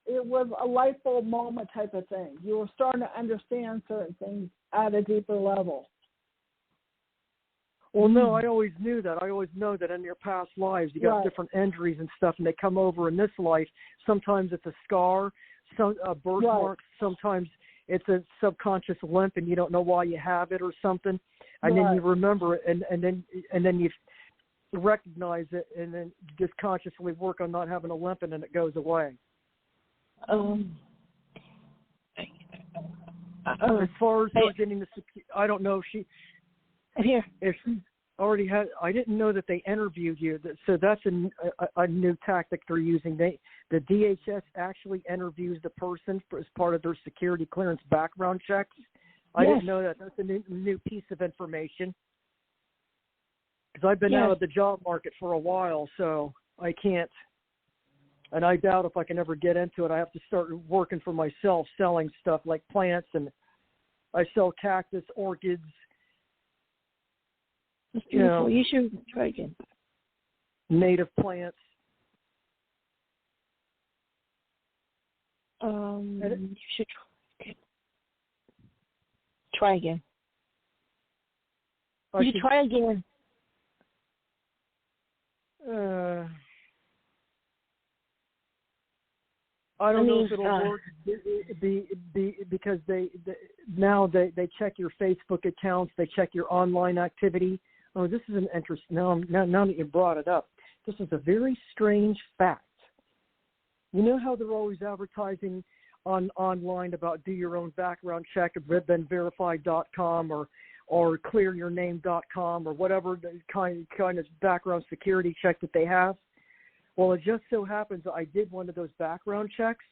was a light bulb moment type of thing. You were starting to understand certain things at a deeper level. Well, no, I always knew that. I always know that in your past lives you got different injuries and stuff, and they come over in this life. Sometimes it's a scar, a birthmark. Sometimes it's a subconscious limp, and you don't know why you have it or something. And then you remember it, and then you recognize it, and then just consciously work on not having a limp, and then it goes away. As far as her getting the, I don't know if she. If she already had, I didn't know that they interviewed you. So that's a new tactic they're using. The DHS actually interviews the person as part of their security clearance background checks. I didn't know that. That's a new piece of information. Because I've been out of the job market for a while, so I can't. And I doubt if I can ever get into it. I have to start working for myself, selling stuff like plants, and I sell cactus, orchids. That's beautiful. You should try again. Native plants. You should try again. You should try again. I don't know if it'll work because they now check your Facebook accounts, they check your online activity. Oh, this is an interest. Now that you brought it up, this is a very strange fact. You know how they're always advertising online about do your own background check at thenverified.com or clearyourname.com or whatever the kind of background security check that they have. Well, it just so happens I did one of those background checks,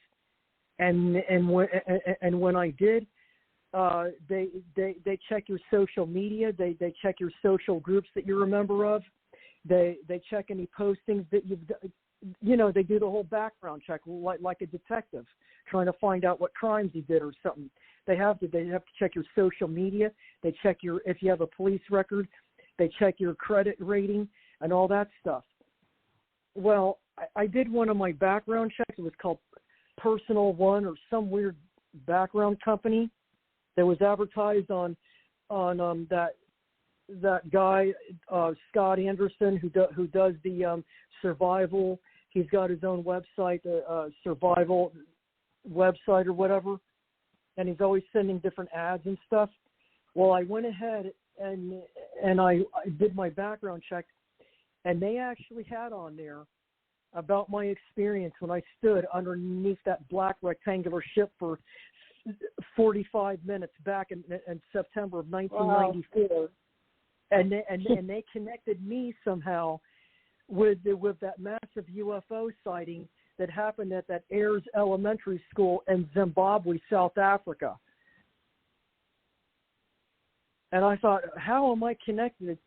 and when I did, they check your social media, they check your social groups that you're a member of, they check any postings that you've done. They do the whole background check like a detective trying to find out what crimes you did or something. They have to check your social media. They check if you have a police record. They check your credit rating and all that stuff. Well, I did one of my background checks. It was called Personal One or some weird background company that was advertised on that guy Scott Anderson who does the survival. He's got his own website, survival website or whatever, and he's always sending different ads and stuff. Well, I went ahead and I did my background check, and they actually had on there about my experience when I stood underneath that black rectangular ship for 45 minutes back in September of 1994. Wow. And they connected me somehow with that massive UFO sighting that happened at that Ayers Elementary School in Zimbabwe, South Africa. And I thought, how am I connected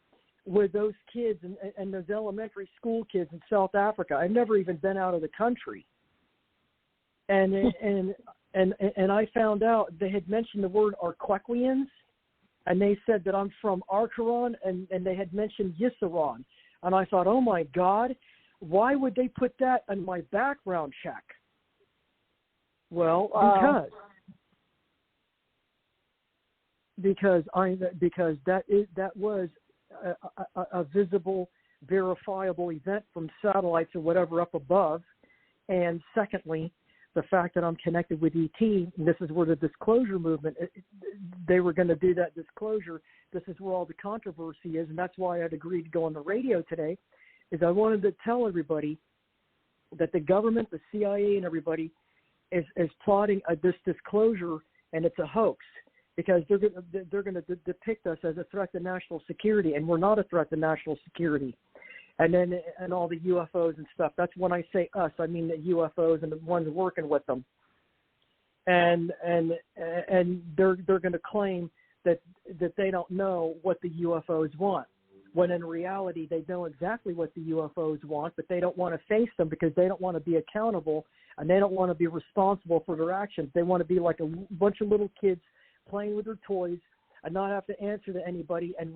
with those kids and those elementary school kids in South Africa? I've never even been out of the country. And I found out they had mentioned the word Arquequians, and they said that I'm from Archeron, and they had mentioned Yissaron. And I thought, oh, my God, why would they put that in my background check? Well, because that was a visible, verifiable event from satellites or whatever up above. And secondly, the fact that I'm connected with ET, and this is where the disclosure movement, they were going to do that disclosure. This is where all the controversy is, and that's why I'd agreed to go on the radio today, is I wanted to tell everybody that the government, the CIA, and everybody is plotting this disclosure, and it's a hoax, because they're going to depict us as a threat to national security, and we're not a threat to national security. And all the UFOs and stuff. That's when I say us, I mean the UFOs and the ones working with them. And they're going to claim that they don't know what the UFOs want, when in reality they know exactly what the UFOs want, but they don't want to face them because they don't want to be accountable and they don't want to be responsible for their actions. They want to be like a bunch of little kids playing with their toys and not have to answer to anybody and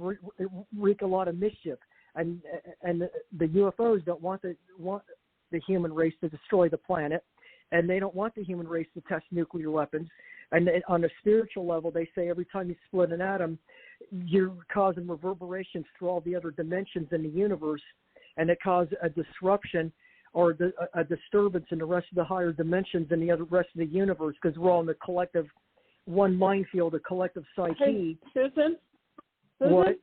wreak a lot of mischief. And the UFOs don't want the human race to destroy the planet, and they don't want the human race to test nuclear weapons. And on a spiritual level, they say every time you split an atom, you're causing reverberations through all the other dimensions in the universe, and it causes a disruption or a disturbance in the rest of the higher dimensions and the rest of the universe, because we're all in the collective one minefield, a collective psyche. Hey, Susan? What?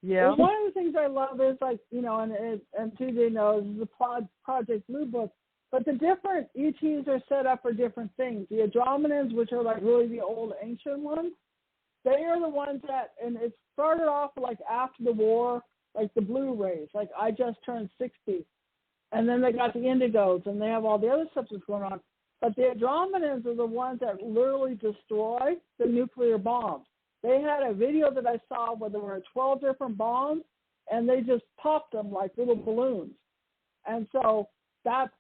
Yeah. Well, one of the things I love is, like, and TJ knows, the Project Blue Book, but the different ETs are set up for different things. The Andromedans, which are like really the old ancient ones, they are the ones that, and it started off like after the war, like the Blue Rays, like I just turned 60. And then they got the Indigos, and they have all the other stuff that's going on. But the Andromedans are the ones that literally destroy the nuclear bombs. They had a video that I saw where there were 12 different bombs, and they just popped them like little balloons. And so that's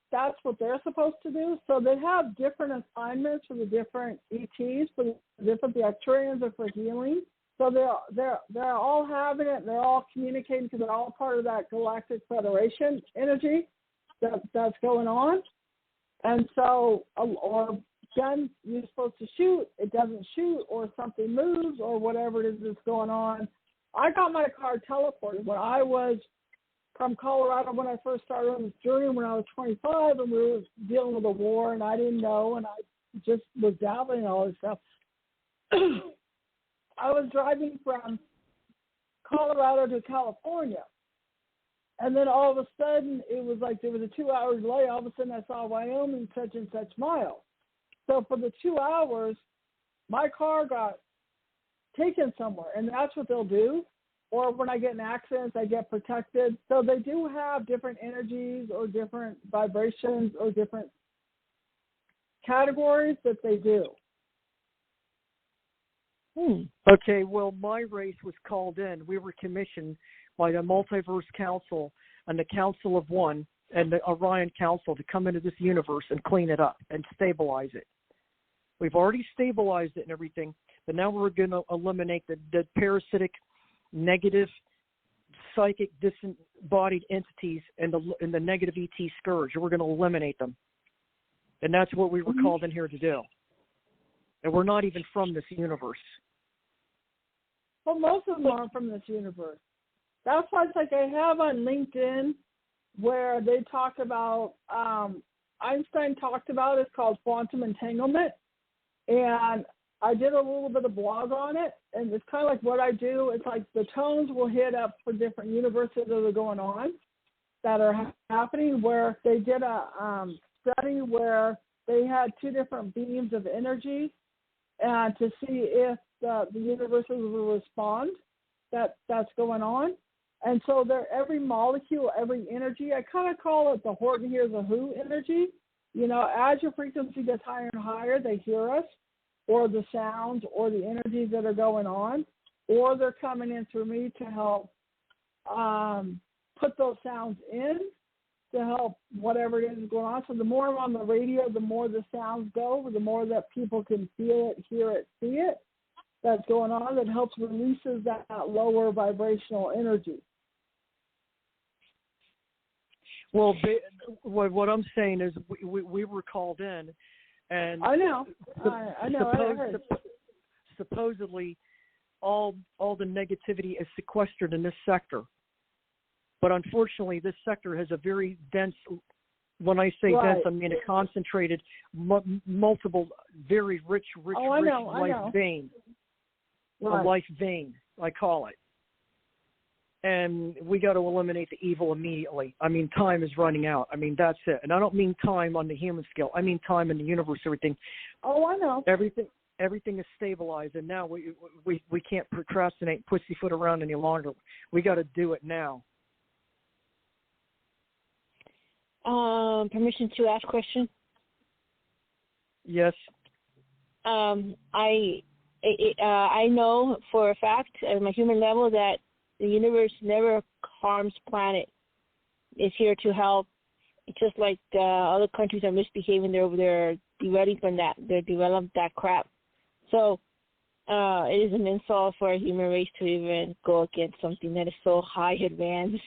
what they're supposed to do. So they have different assignments for the different ETs. For the Arcturians are for healing. So they're all having it. And they're all communicating because they're all part of that Galactic Federation energy that's going on. And so, or gun you're supposed to shoot, it doesn't shoot, or something moves, or whatever it is that's going on. I got my car teleported when I was from Colorado when I first started on this journey when I was 25, and we were dealing with a war, and I didn't know, and I just was dabbling in all this stuff. I was driving from Colorado to California, and then all of a sudden, it was like there was a 2-hour delay. All of a sudden, I saw Wyoming such and such miles. So for the 2 hours, my car got taken somewhere, and that's what they'll do. Or when I get in accidents, I get protected. So they do have different energies or different vibrations or different categories that they do. Okay, well, my race was called in. We were commissioned by the Multiverse Council and the Council of One and the Orion Council to come into this universe and clean it up and stabilize it. We've already stabilized it and everything, but now we're going to eliminate the parasitic, negative, psychic, disembodied entities and the negative ET scourge. We're going to eliminate them. And that's what we were called in here to do. And we're not even from this universe. Well, most of them aren't from this universe. That's why it's like I have on LinkedIn where they talk about, Einstein talked about, it's called quantum entanglement. And I did a little bit of blog on it, and it's kind of like what I do. It's like the tones will hit up for different universes that are going on, that are happening, where they did a study where they had 2 different beams of energy and to see if the universes will respond that's going on. And so every molecule, every energy, I kind of call it the Horton hears a who energy. You know, as your frequency gets higher and higher, they hear us, or the sounds or the energies that are going on, or they're coming in through me to help put those sounds in to help whatever it is going on. So the more I'm on the radio, the more the sounds go, the more that people can feel it, hear it, see it that's going on, that helps releases that lower vibrational energy. Well, what I'm saying is we were called in, and I know. I heard. Supposedly, all the negativity is sequestered in this sector. But unfortunately, this sector has a very dense, when I say dense, I mean a concentrated, multiple, very rich life vein. Right. A life vein, I call it. And we got to eliminate the evil immediately. I mean, time is running out. I mean, that's it. And I don't mean time on the human scale. I mean time in the universe, everything. Oh, I know. Everything is stabilized, and now we can't procrastinate, pussyfoot around any longer. We got to do it now. Permission to ask question? Yes. I know for a fact at my human level that the universe never harms planet. It's here to help. It's just like other countries are misbehaving. They're over there developing that. They're developing that crap. So it is an insult for a human race to even go against something that is so high advanced.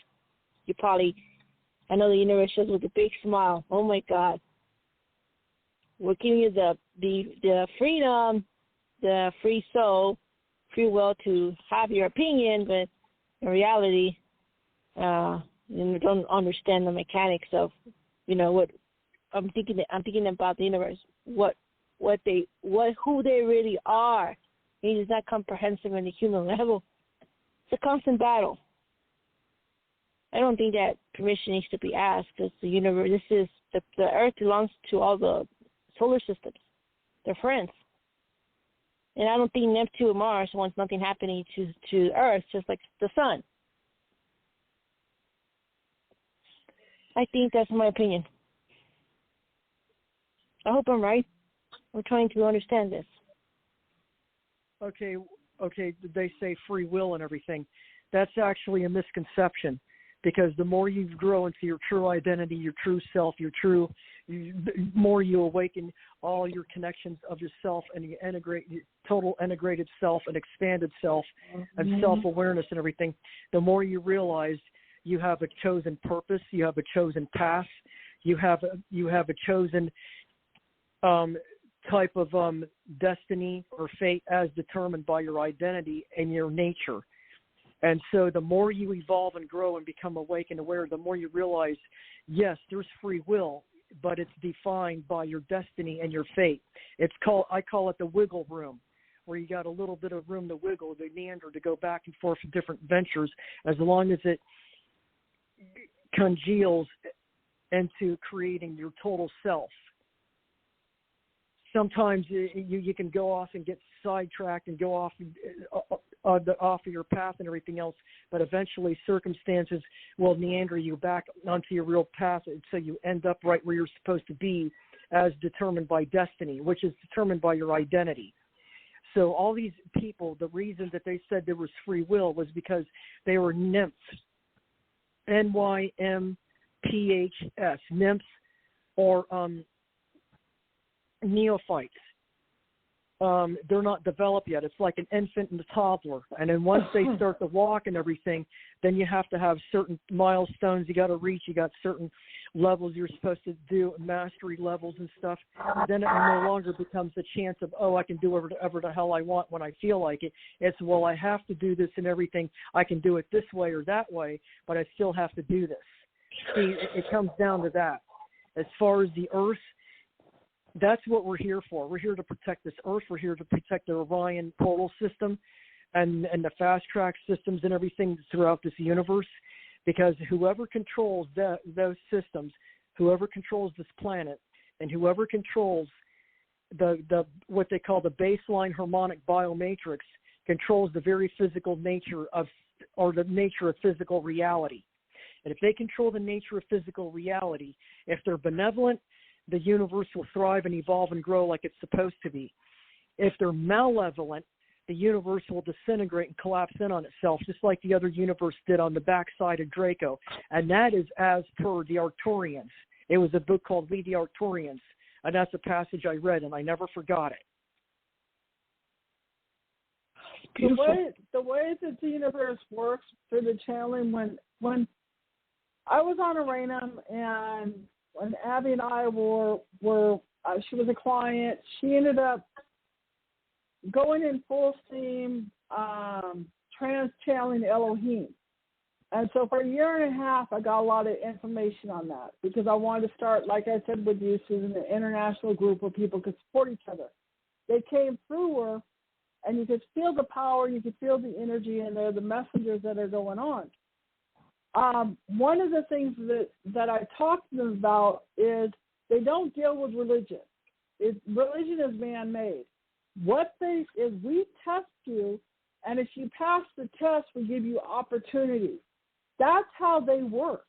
I know the universe shows with a big smile. Oh my God. We're giving you the freedom, the free soul, free will to have your opinion, but in reality, you don't understand the mechanics of, what I'm thinking. I'm thinking about the universe, who they really are. It is not comprehensive on the human level. It's a constant battle. I don't think that permission needs to be asked, because the universe, the Earth belongs to all the solar systems. They're friends. And I don't think Neptune or Mars wants nothing happening to Earth, just like the sun. I think that's my opinion. I hope I'm right. We're trying to understand this. Okay, they say free will and everything. That's actually a misconception, because the more you grow into your true identity, your true self, the more you awaken all your connections of yourself, and you integrate your total integrated self and expanded self and self-awareness and everything, the more you realize you have a chosen purpose, you have a chosen path, you have a chosen type of destiny or fate as determined by your identity and your nature. And so the more you evolve and grow and become awake and aware, the more you realize, yes, there's free will, but it's defined by your destiny and your fate. I call it the wiggle room, where you got a little bit of room to wiggle, to meander, to go back and forth for different ventures, as long as it congeals into creating your total self. sometimes you can go off and get sidetracked and go off of your path and everything else, but eventually circumstances will meander you back onto your real path, so you end up right where you're supposed to be, as determined by destiny, which is determined by your identity. So all these people, the reason that they said there was free will was because they were nymphs, NYMPHS, nymphs, or neophytes. They're not developed yet. It's like an infant and a toddler. And then once they start to walk and everything, then you have to have certain milestones you got to reach. You got certain levels you're supposed to do, mastery levels and stuff. Then it no longer becomes a chance of, I can do whatever the hell I want when I feel like it. It's, I have to do this and everything. I can do it this way or that way, but I still have to do this. See, it comes down to that. As far as the Earth, that's what we're here for. We're here to protect this Earth. We're here to protect the Orion portal system and the fast track systems and everything throughout this universe, because whoever controls those systems, whoever controls this planet, and whoever controls the what they call the baseline harmonic biomatrix controls the very physical nature the nature of physical reality. And if they control the nature of physical reality, if they're benevolent, the universe will thrive and evolve and grow like it's supposed to be. If they're malevolent, the universe will disintegrate and collapse in on itself, just like the other universe did on the backside of Draco. And that is as per the Arcturians. It was a book called We the Arcturians, and that's a passage I read, and I never forgot it. The way that the universe works through the channeling, when I was on Aranum, and when Abby and I were she was a client, she ended up going in full steam, trans-channeling Elohim. And so for a year and a half, I got a lot of information on that because I wanted to start, like I said with you, Susan, an international group where people could support each other. They came through her, and you could feel the power, you could feel the energy, and they're the messengers that are going on. One of the things that I talk to them about is they don't deal with religion. Religion is man-made. What we test you, and if you pass the test, we give you opportunity. That's how they work.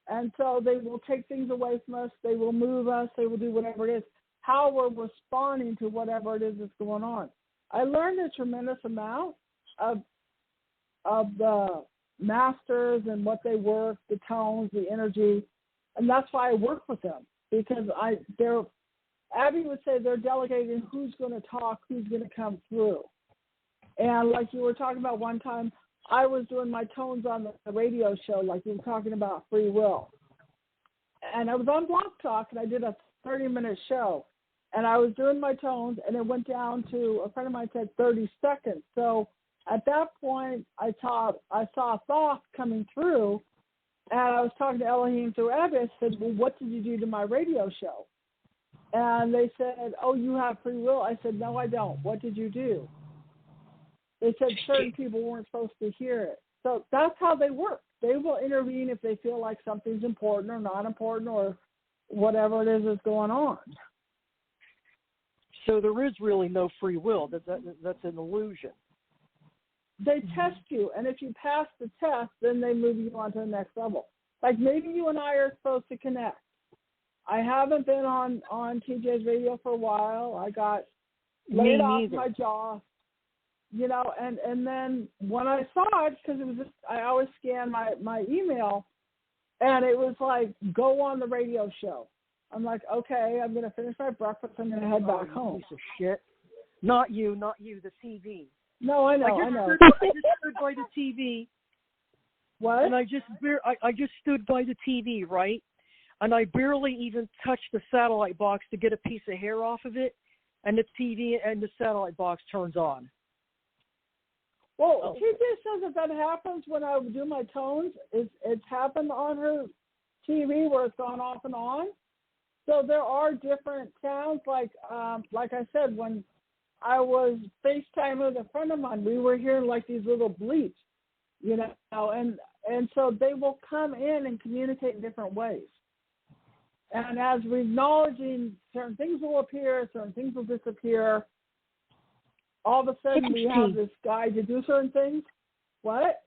And so they will take things away from us. They will move us. They will do whatever it is, how we're responding to whatever it is that's going on. I learned a tremendous amount of the masters and what they work, the tones, the energy, and that's why I work with them, because Abby would say they're delegating who's going to talk, who's going to come through. And like you were talking about one time, I was doing my tones on the radio show, like you were talking about free will. And I was on Blog Talk, and I did a 30-minute show. And I was doing my tones, and it went down to, a friend of mine said 30 seconds. So at that point, I saw thoughts coming through, and I was talking to Elohim through Abby. I said, well, what did you do to my radio show? And they said, oh, you have free will. I said, no, I don't. What did you do? They said certain people weren't supposed to hear it. So that's how they work. They will intervene if they feel like something's important or not important or whatever it is that's going on. So there is really no free will. That's an illusion. They test you, and if you pass the test, then they move you on to the next level. Like maybe you and I are supposed to connect. I haven't been on TJ's radio for a while. I got laid off my job, and then when I saw it, because it was just, I always scan my email, and it was like, go on the radio show. I'm like, okay, I'm going to finish my breakfast. I'm going to head back home. Piece of shit. Not you, the TV. No, I know. I just stood by the TV. What? And I just stood by the TV, right? And I barely even touched the satellite box to get a piece of hair off of it, and the TV and the satellite box turns on. Well, TJ says that happens when I do my tones. It's happened on her TV where it's gone off and on. So there are different sounds. Like I said, when I was FaceTime with a friend of mine, we were hearing like these little bleeps, and so they will come in and communicate in different ways. And as we're acknowledging, certain things will appear, certain things will disappear. All of a sudden, we have this guide to do certain things. What?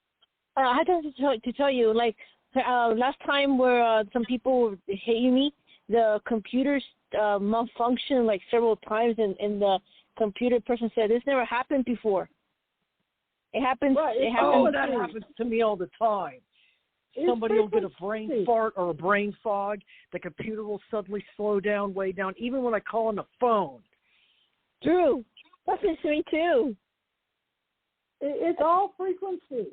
I had to tell you, like, last time where some people were hating me, the computers malfunctioned like several times, and the computer person said, this never happened before. It happens. Right. That happens to me all the time. Somebody will get a brain fart or a brain fog. The computer will suddenly slow down, way down, even when I call on the phone. True. That's to me, too. It's all frequency.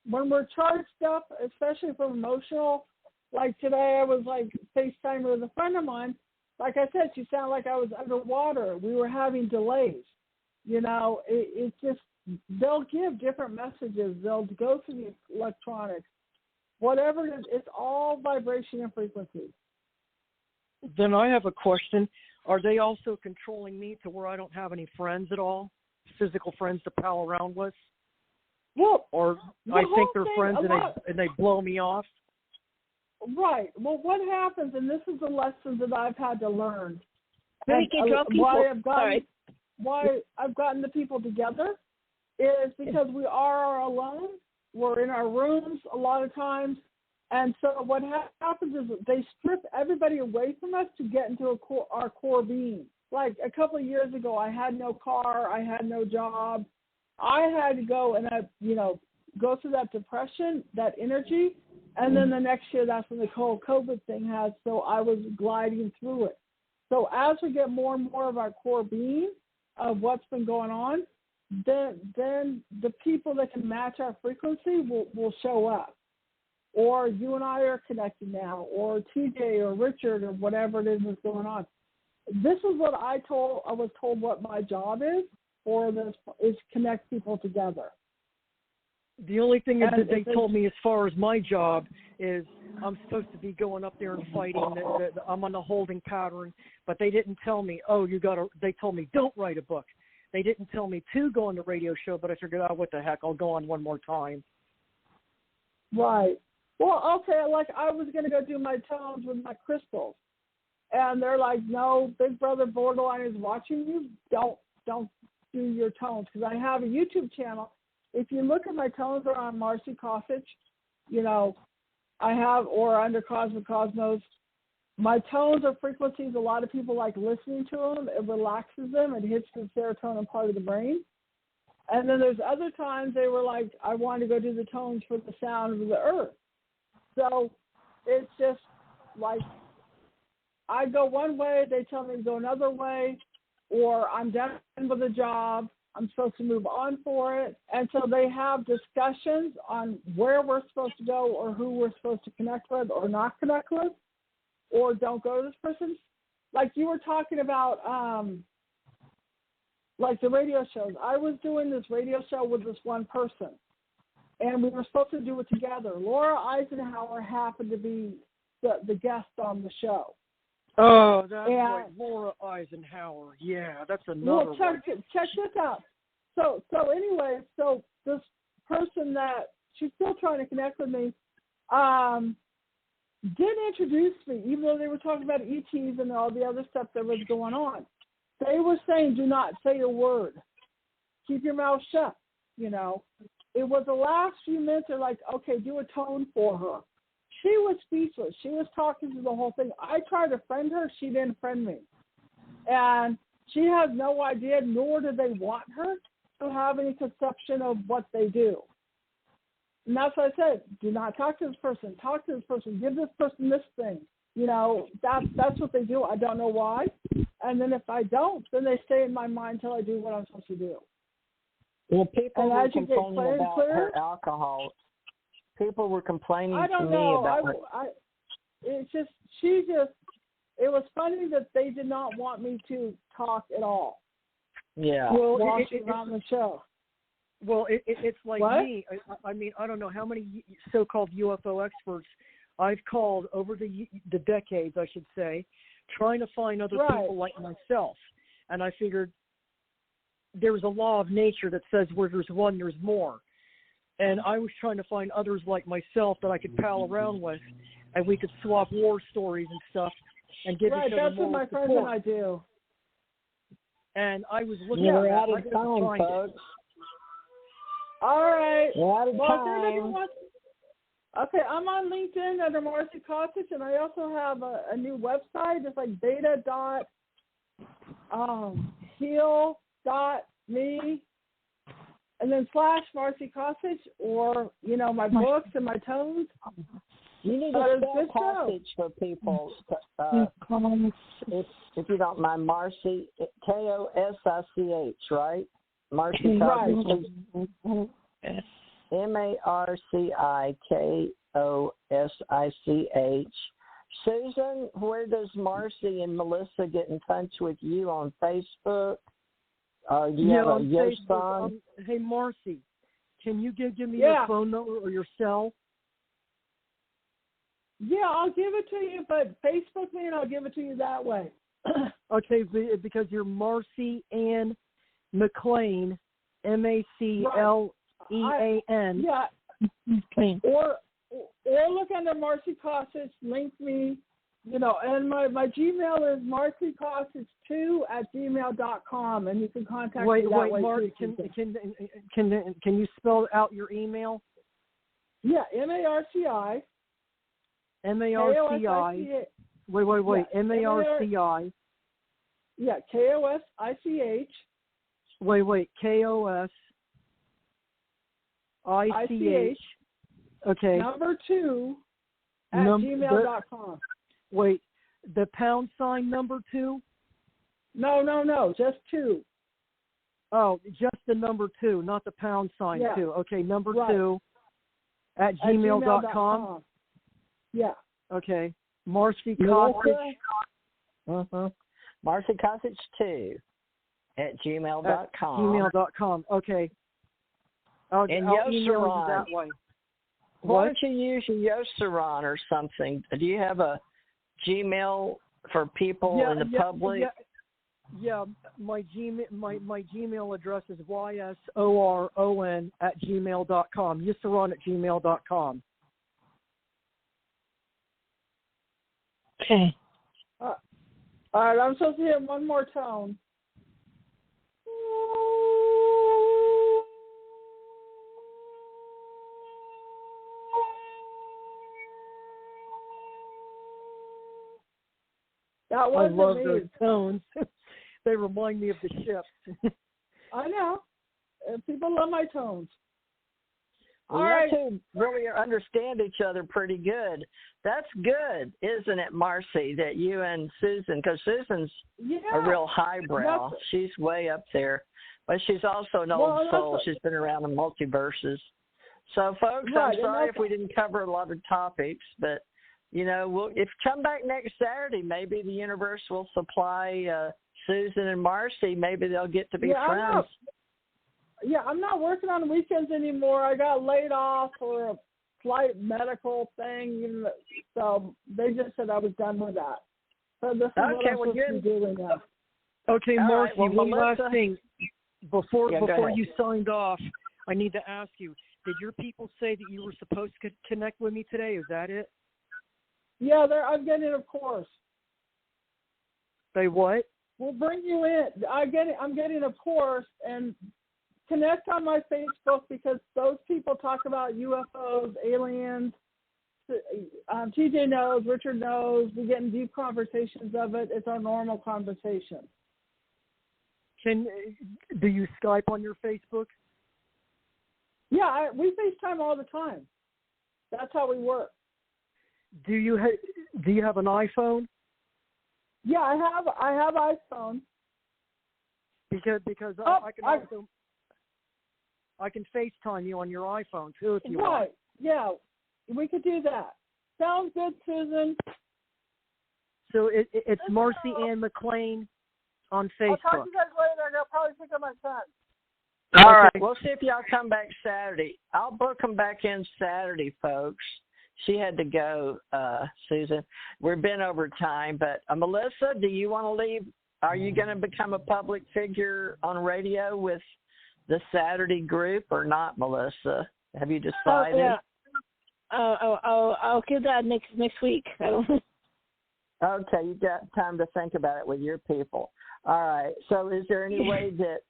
When we're charged up, especially from emotional, like today I was like FaceTime with a friend of mine. Like I said, she sounded like I was underwater. We were having delays. You know, it's just, they'll give different messages. They'll go through the electronics. Whatever it is, it's all vibration and frequency. Then I have a question. Are they also controlling me to where I don't have any friends at all? Physical friends to pal around with? Well, or I think they're friends and they blow me off? Right. Well, what happens, and this is the lesson that I've had to learn. Really can draw people. Why I've gotten the people together is because we are alone. We're in our rooms a lot of times. And so what happens is they strip everybody away from us to get into our core being. Like a couple of years ago, I had no car. I had no job. I had to go and go through that depression, that energy. And then the next year, that's when the whole COVID thing has. So I was gliding through it. So as we get more and more of our core being of what's been going on, then the people that can match our frequency will show up. Or you and I are connected now, or TJ or Richard or whatever it is that's going on. This is what I was told what my job is for this, is connect people together. The only thing that they told me as far as my job is I'm supposed to be going up there and fighting. I'm on the holding pattern, but they didn't tell me, they told me don't write a book. They didn't tell me to go on the radio show, but I figured, what the heck, I'll go on one more time. Right. Well, okay, like I was going to go do my tones with my crystals. And they're like, no, Big Brother Borderline is watching you. Don't do your tones. Because I have a YouTube channel. If you look at my tones, are on Marci Kosich. I have, or under Cosmic Cosmos. My tones are frequencies. A lot of people like listening to them. It relaxes them. It hits the serotonin part of the brain. And then there's other times they were like, I want to go do the tones for the sound of the earth. So it's just like I go one way, they tell me to go another way, or I'm done with the job, I'm supposed to move on for it. And so they have discussions on where we're supposed to go or who we're supposed to connect with or not connect with, or don't go to this person. Like you were talking about, like the radio shows. I was doing this radio show with this one person, and we were supposed to do it together. Laura Eisenhower happened to be the guest on the show. Oh, that's right, Laura Eisenhower. Yeah, that's another one. Check this out. So anyway, so this person that she's still trying to connect with me did introduce me, even though they were talking about ETs and all the other stuff that was going on. They were saying, do not say a word. Keep your mouth shut, It was the last few minutes, they're like, okay, do a tone for her. She was speechless. She was talking through the whole thing. I tried to friend her. She didn't friend me. And she has no idea, nor do they want her to have any conception of what they do. And that's what I said. Do not talk to this person. Talk to this person. Give this person this thing. That's what they do. I don't know why. And then if I don't, then they stay in my mind until I do what I'm supposed to do. Well, people were complaining about her alcohol. People were complaining to me about her. It was funny that they did not want me to talk at all. Yeah. While she's on the show. Well, it's like me. I mean, I don't know how many so-called UFO experts I've called over the decades, I should say, trying to find other people like myself. And I figured there's a law of nature that says where there's one, there's more. And I was trying to find others like myself that I could pal around with, and we could swap war stories and stuff and give each other that's more what my support. friends and I do. And I was looking You're at out of time, folks. All right. You're out of Well, if anybody time. wants, okay, I'm on LinkedIn under Marci Kosich, and I also have a new website. It's like heal.me, and then / Marci Kosich, or my books and my tones. You need to spell Kosich for people. If you don't mind, Marci, Kosich, right? Marci Kosich. Marcikosich. Susan, where does Marci and Melissa get in touch with you? On Facebook? Do you have a wisdomSome? Hey, Marci, can you give me your phone number or your cell? Yeah, I'll give it to you, but Facebook me and I'll give it to you that way. Okay, because you're Marci Ann McLean, MacLean. Yeah. Or look under Marci Kosich, link me, and my Gmail is marcikosich2@gmail.com, and you can contact me that way. Mark, can you spell out your email? Yeah, Marci. Marci. Wait. Yeah, Marci. Yeah, Kosich. Wait. KOSICH. Okay. Number 2 at gmail.com. Wait, the pound sign number 2? No, just 2. Oh, just the number 2, not the pound sign 2. Okay, number 2 at gmail.com. Yeah. Okay. Marci Kosich. Marci Kosich 2 at gmail.com. Gmail.com. Okay. I'll email you that way. Why don't you use your Yosaron or something? Do you have a Gmail for people in the public? Yeah, my Gmail address is YSORON@gmail.com. Yosaron@gmail.com. Okay. All right, I'm supposed to hit one more tone. That wasn't I love me. those tones. They remind me of the ships. I know. People love my tones. All right. You two really understand each other pretty good. That's good, isn't it, Marci, that you and Susan, because Susan's a real highbrow. She's way up there. But she's also an old soul. She's been around in multiverses. So, folks, I'm sorry if we didn't cover a lot of topics, but, if come back next Saturday, maybe the universe will supply Susan and Marci. Maybe they'll get to be friends. I'm not working on weekends anymore. I got laid off for a slight medical thing, so they just said I was done with that. So this is what I'm supposed to be doing now. Okay, Marci, one last thing. Before you signed off, I need to ask you, did your people say that you were supposed to connect with me today? Is that it? Yeah, I'm getting a course. Say what? We'll bring you in. I'm getting a course, and connect on my Facebook, because those people talk about UFOs, aliens. TJ knows, Richard knows. We get in deep conversations of it. It's our normal conversation. Do you Skype on your Facebook? Yeah, we FaceTime all the time. That's how we work. Do you have an iPhone? Yeah, I have iPhone. Because I can FaceTime you on your iPhone too if you want. Right. Yeah, we could do that. Sounds good, Susan. So it's Marci Ann McLean on Facebook. I'll talk to you guys later. I got to probably pick up my son. All right. We'll see if y'all come back Saturday. I'll book them back in Saturday, folks. She had to go, Susan. We've been over time, but Melissa, do you want to leave? Are you going to become a public figure on radio with the Saturday group or not, Melissa? Have you decided? I'll give that next week. I don't. Okay, you got time to think about it with your people. All right. So is there any way that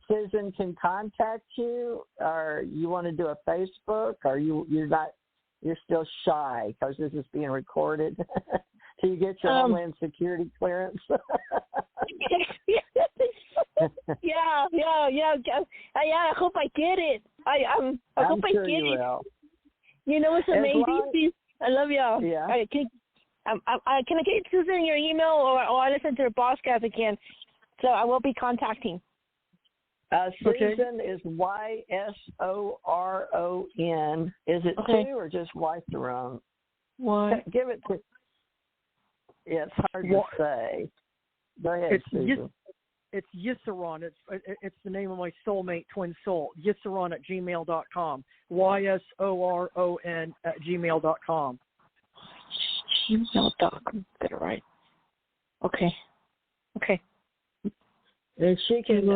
Susan can contact you, or you want to do a Facebook, or you're still shy because this is being recorded till you get your Homeland Security clearance? Yeah. I hope I get it. I hope I get it. Will. You know what's amazing? I love y'all. Yeah. Can I get Susan your email, or I listen to her podcast again? So I will be contacting. Susan is YSORON. Is it two or just Ytheron? Why? Give it to. Yeah, it's hard to say. Go ahead, Susan. It's Yisaron. It's the name of my soulmate twin soul. Yisaron@gmail.com. YSORON@gmail.com. Gmail.com. Get it right. Okay. And she can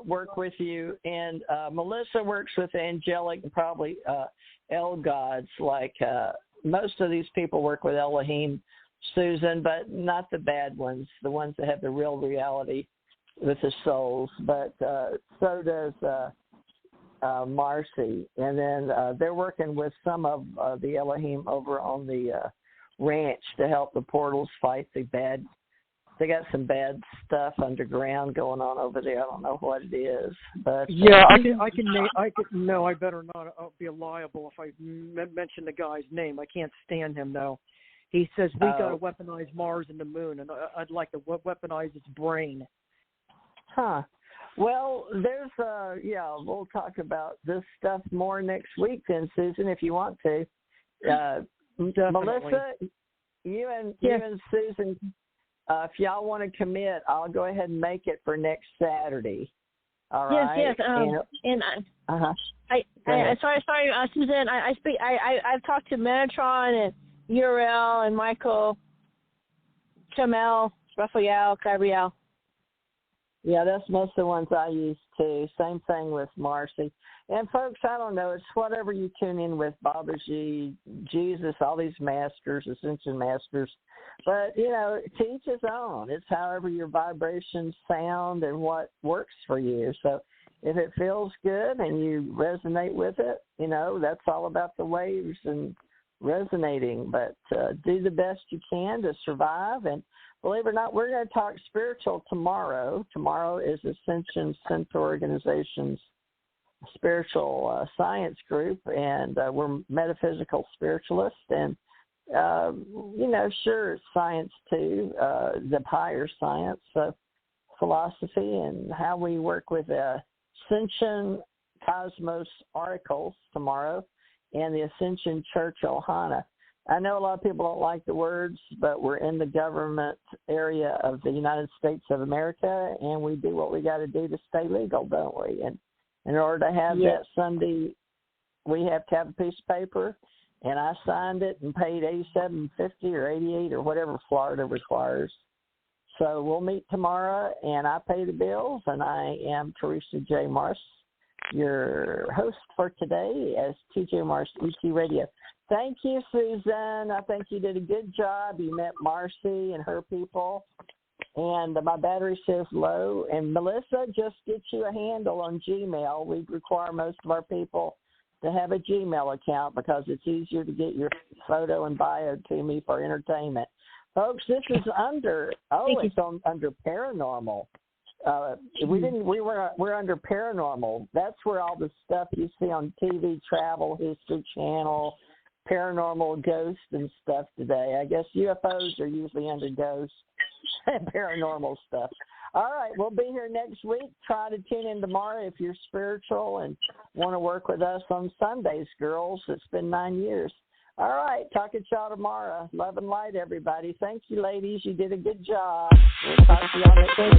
work with you. And Melissa works with angelic and probably gods. Like most of these people work with Elohim, Susan, but not the bad ones, the ones that have the real reality with the souls. But so does Marci. And then they're working with some of the Elohim over on the ranch to help the portals fight the bad. They got some bad stuff underground going on over there. I don't know what it is, but yeah, I can. No, I better not. I'll be liable if I mention the guy's name. I can't stand him though. He says we got to weaponize Mars and the moon, and I'd like to weaponize its brain. Huh. Well, there's we'll talk about this stuff more next week then, Susan, if you want to. Melissa, you and Susan. If y'all want to commit, I'll go ahead and make it for next Saturday. All right. Yes. Sorry, Susan. I've talked to Metatron and Uriel and Michael, Chamel, Raphael, Gabriel. Yeah, that's most of the ones I use too. Same thing with Marci. And folks, I don't know, it's whatever you tune in with, Babaji, Jesus, all these masters, Ascension masters. But, to each his own. It's however your vibrations sound and what works for you. So if it feels good and you resonate with it, that's all about the waves and resonating. But do the best you can to survive. And believe it or not, we're going to talk spiritual tomorrow. Tomorrow is Ascension Center Organization's spiritual science group, and we're metaphysical spiritualists. And sure, it's science too, the higher science, philosophy, and how we work with Ascension Cosmos Oracles tomorrow and the Ascension Church Ohana. I know a lot of people don't like the words, but we're in the government area of the United States of America, and we do what we got to do to stay legal, don't we? And in order to have that Sunday, we have to have a piece of paper. And I signed it and paid $87.50 or $88 or whatever Florida requires. So we'll meet tomorrow, and I pay the bills. And I am Teresa J. Mars, your host for today as TJ Mars ET Radio. Thank you, Susan. I think you did a good job. You met Marci and her people. And my battery says low. And Melissa, just get you a handle on Gmail. We require most of our people to have a Gmail account because it's easier to get your photo and bio to me for entertainment. Folks, this is under paranormal. We're under paranormal. That's where all the stuff you see on TV, Travel History Channel, paranormal ghosts and stuff today. I guess UFOs are usually under ghosts and paranormal stuff. All right, we'll be here next week. Try to tune in tomorrow if you're spiritual and want to work with us on Sundays, girls. It's been 9 years. All right, talk to y'all tomorrow. Love and light, everybody. Thank you, ladies. You did a good job. We'll talk to y'all next week.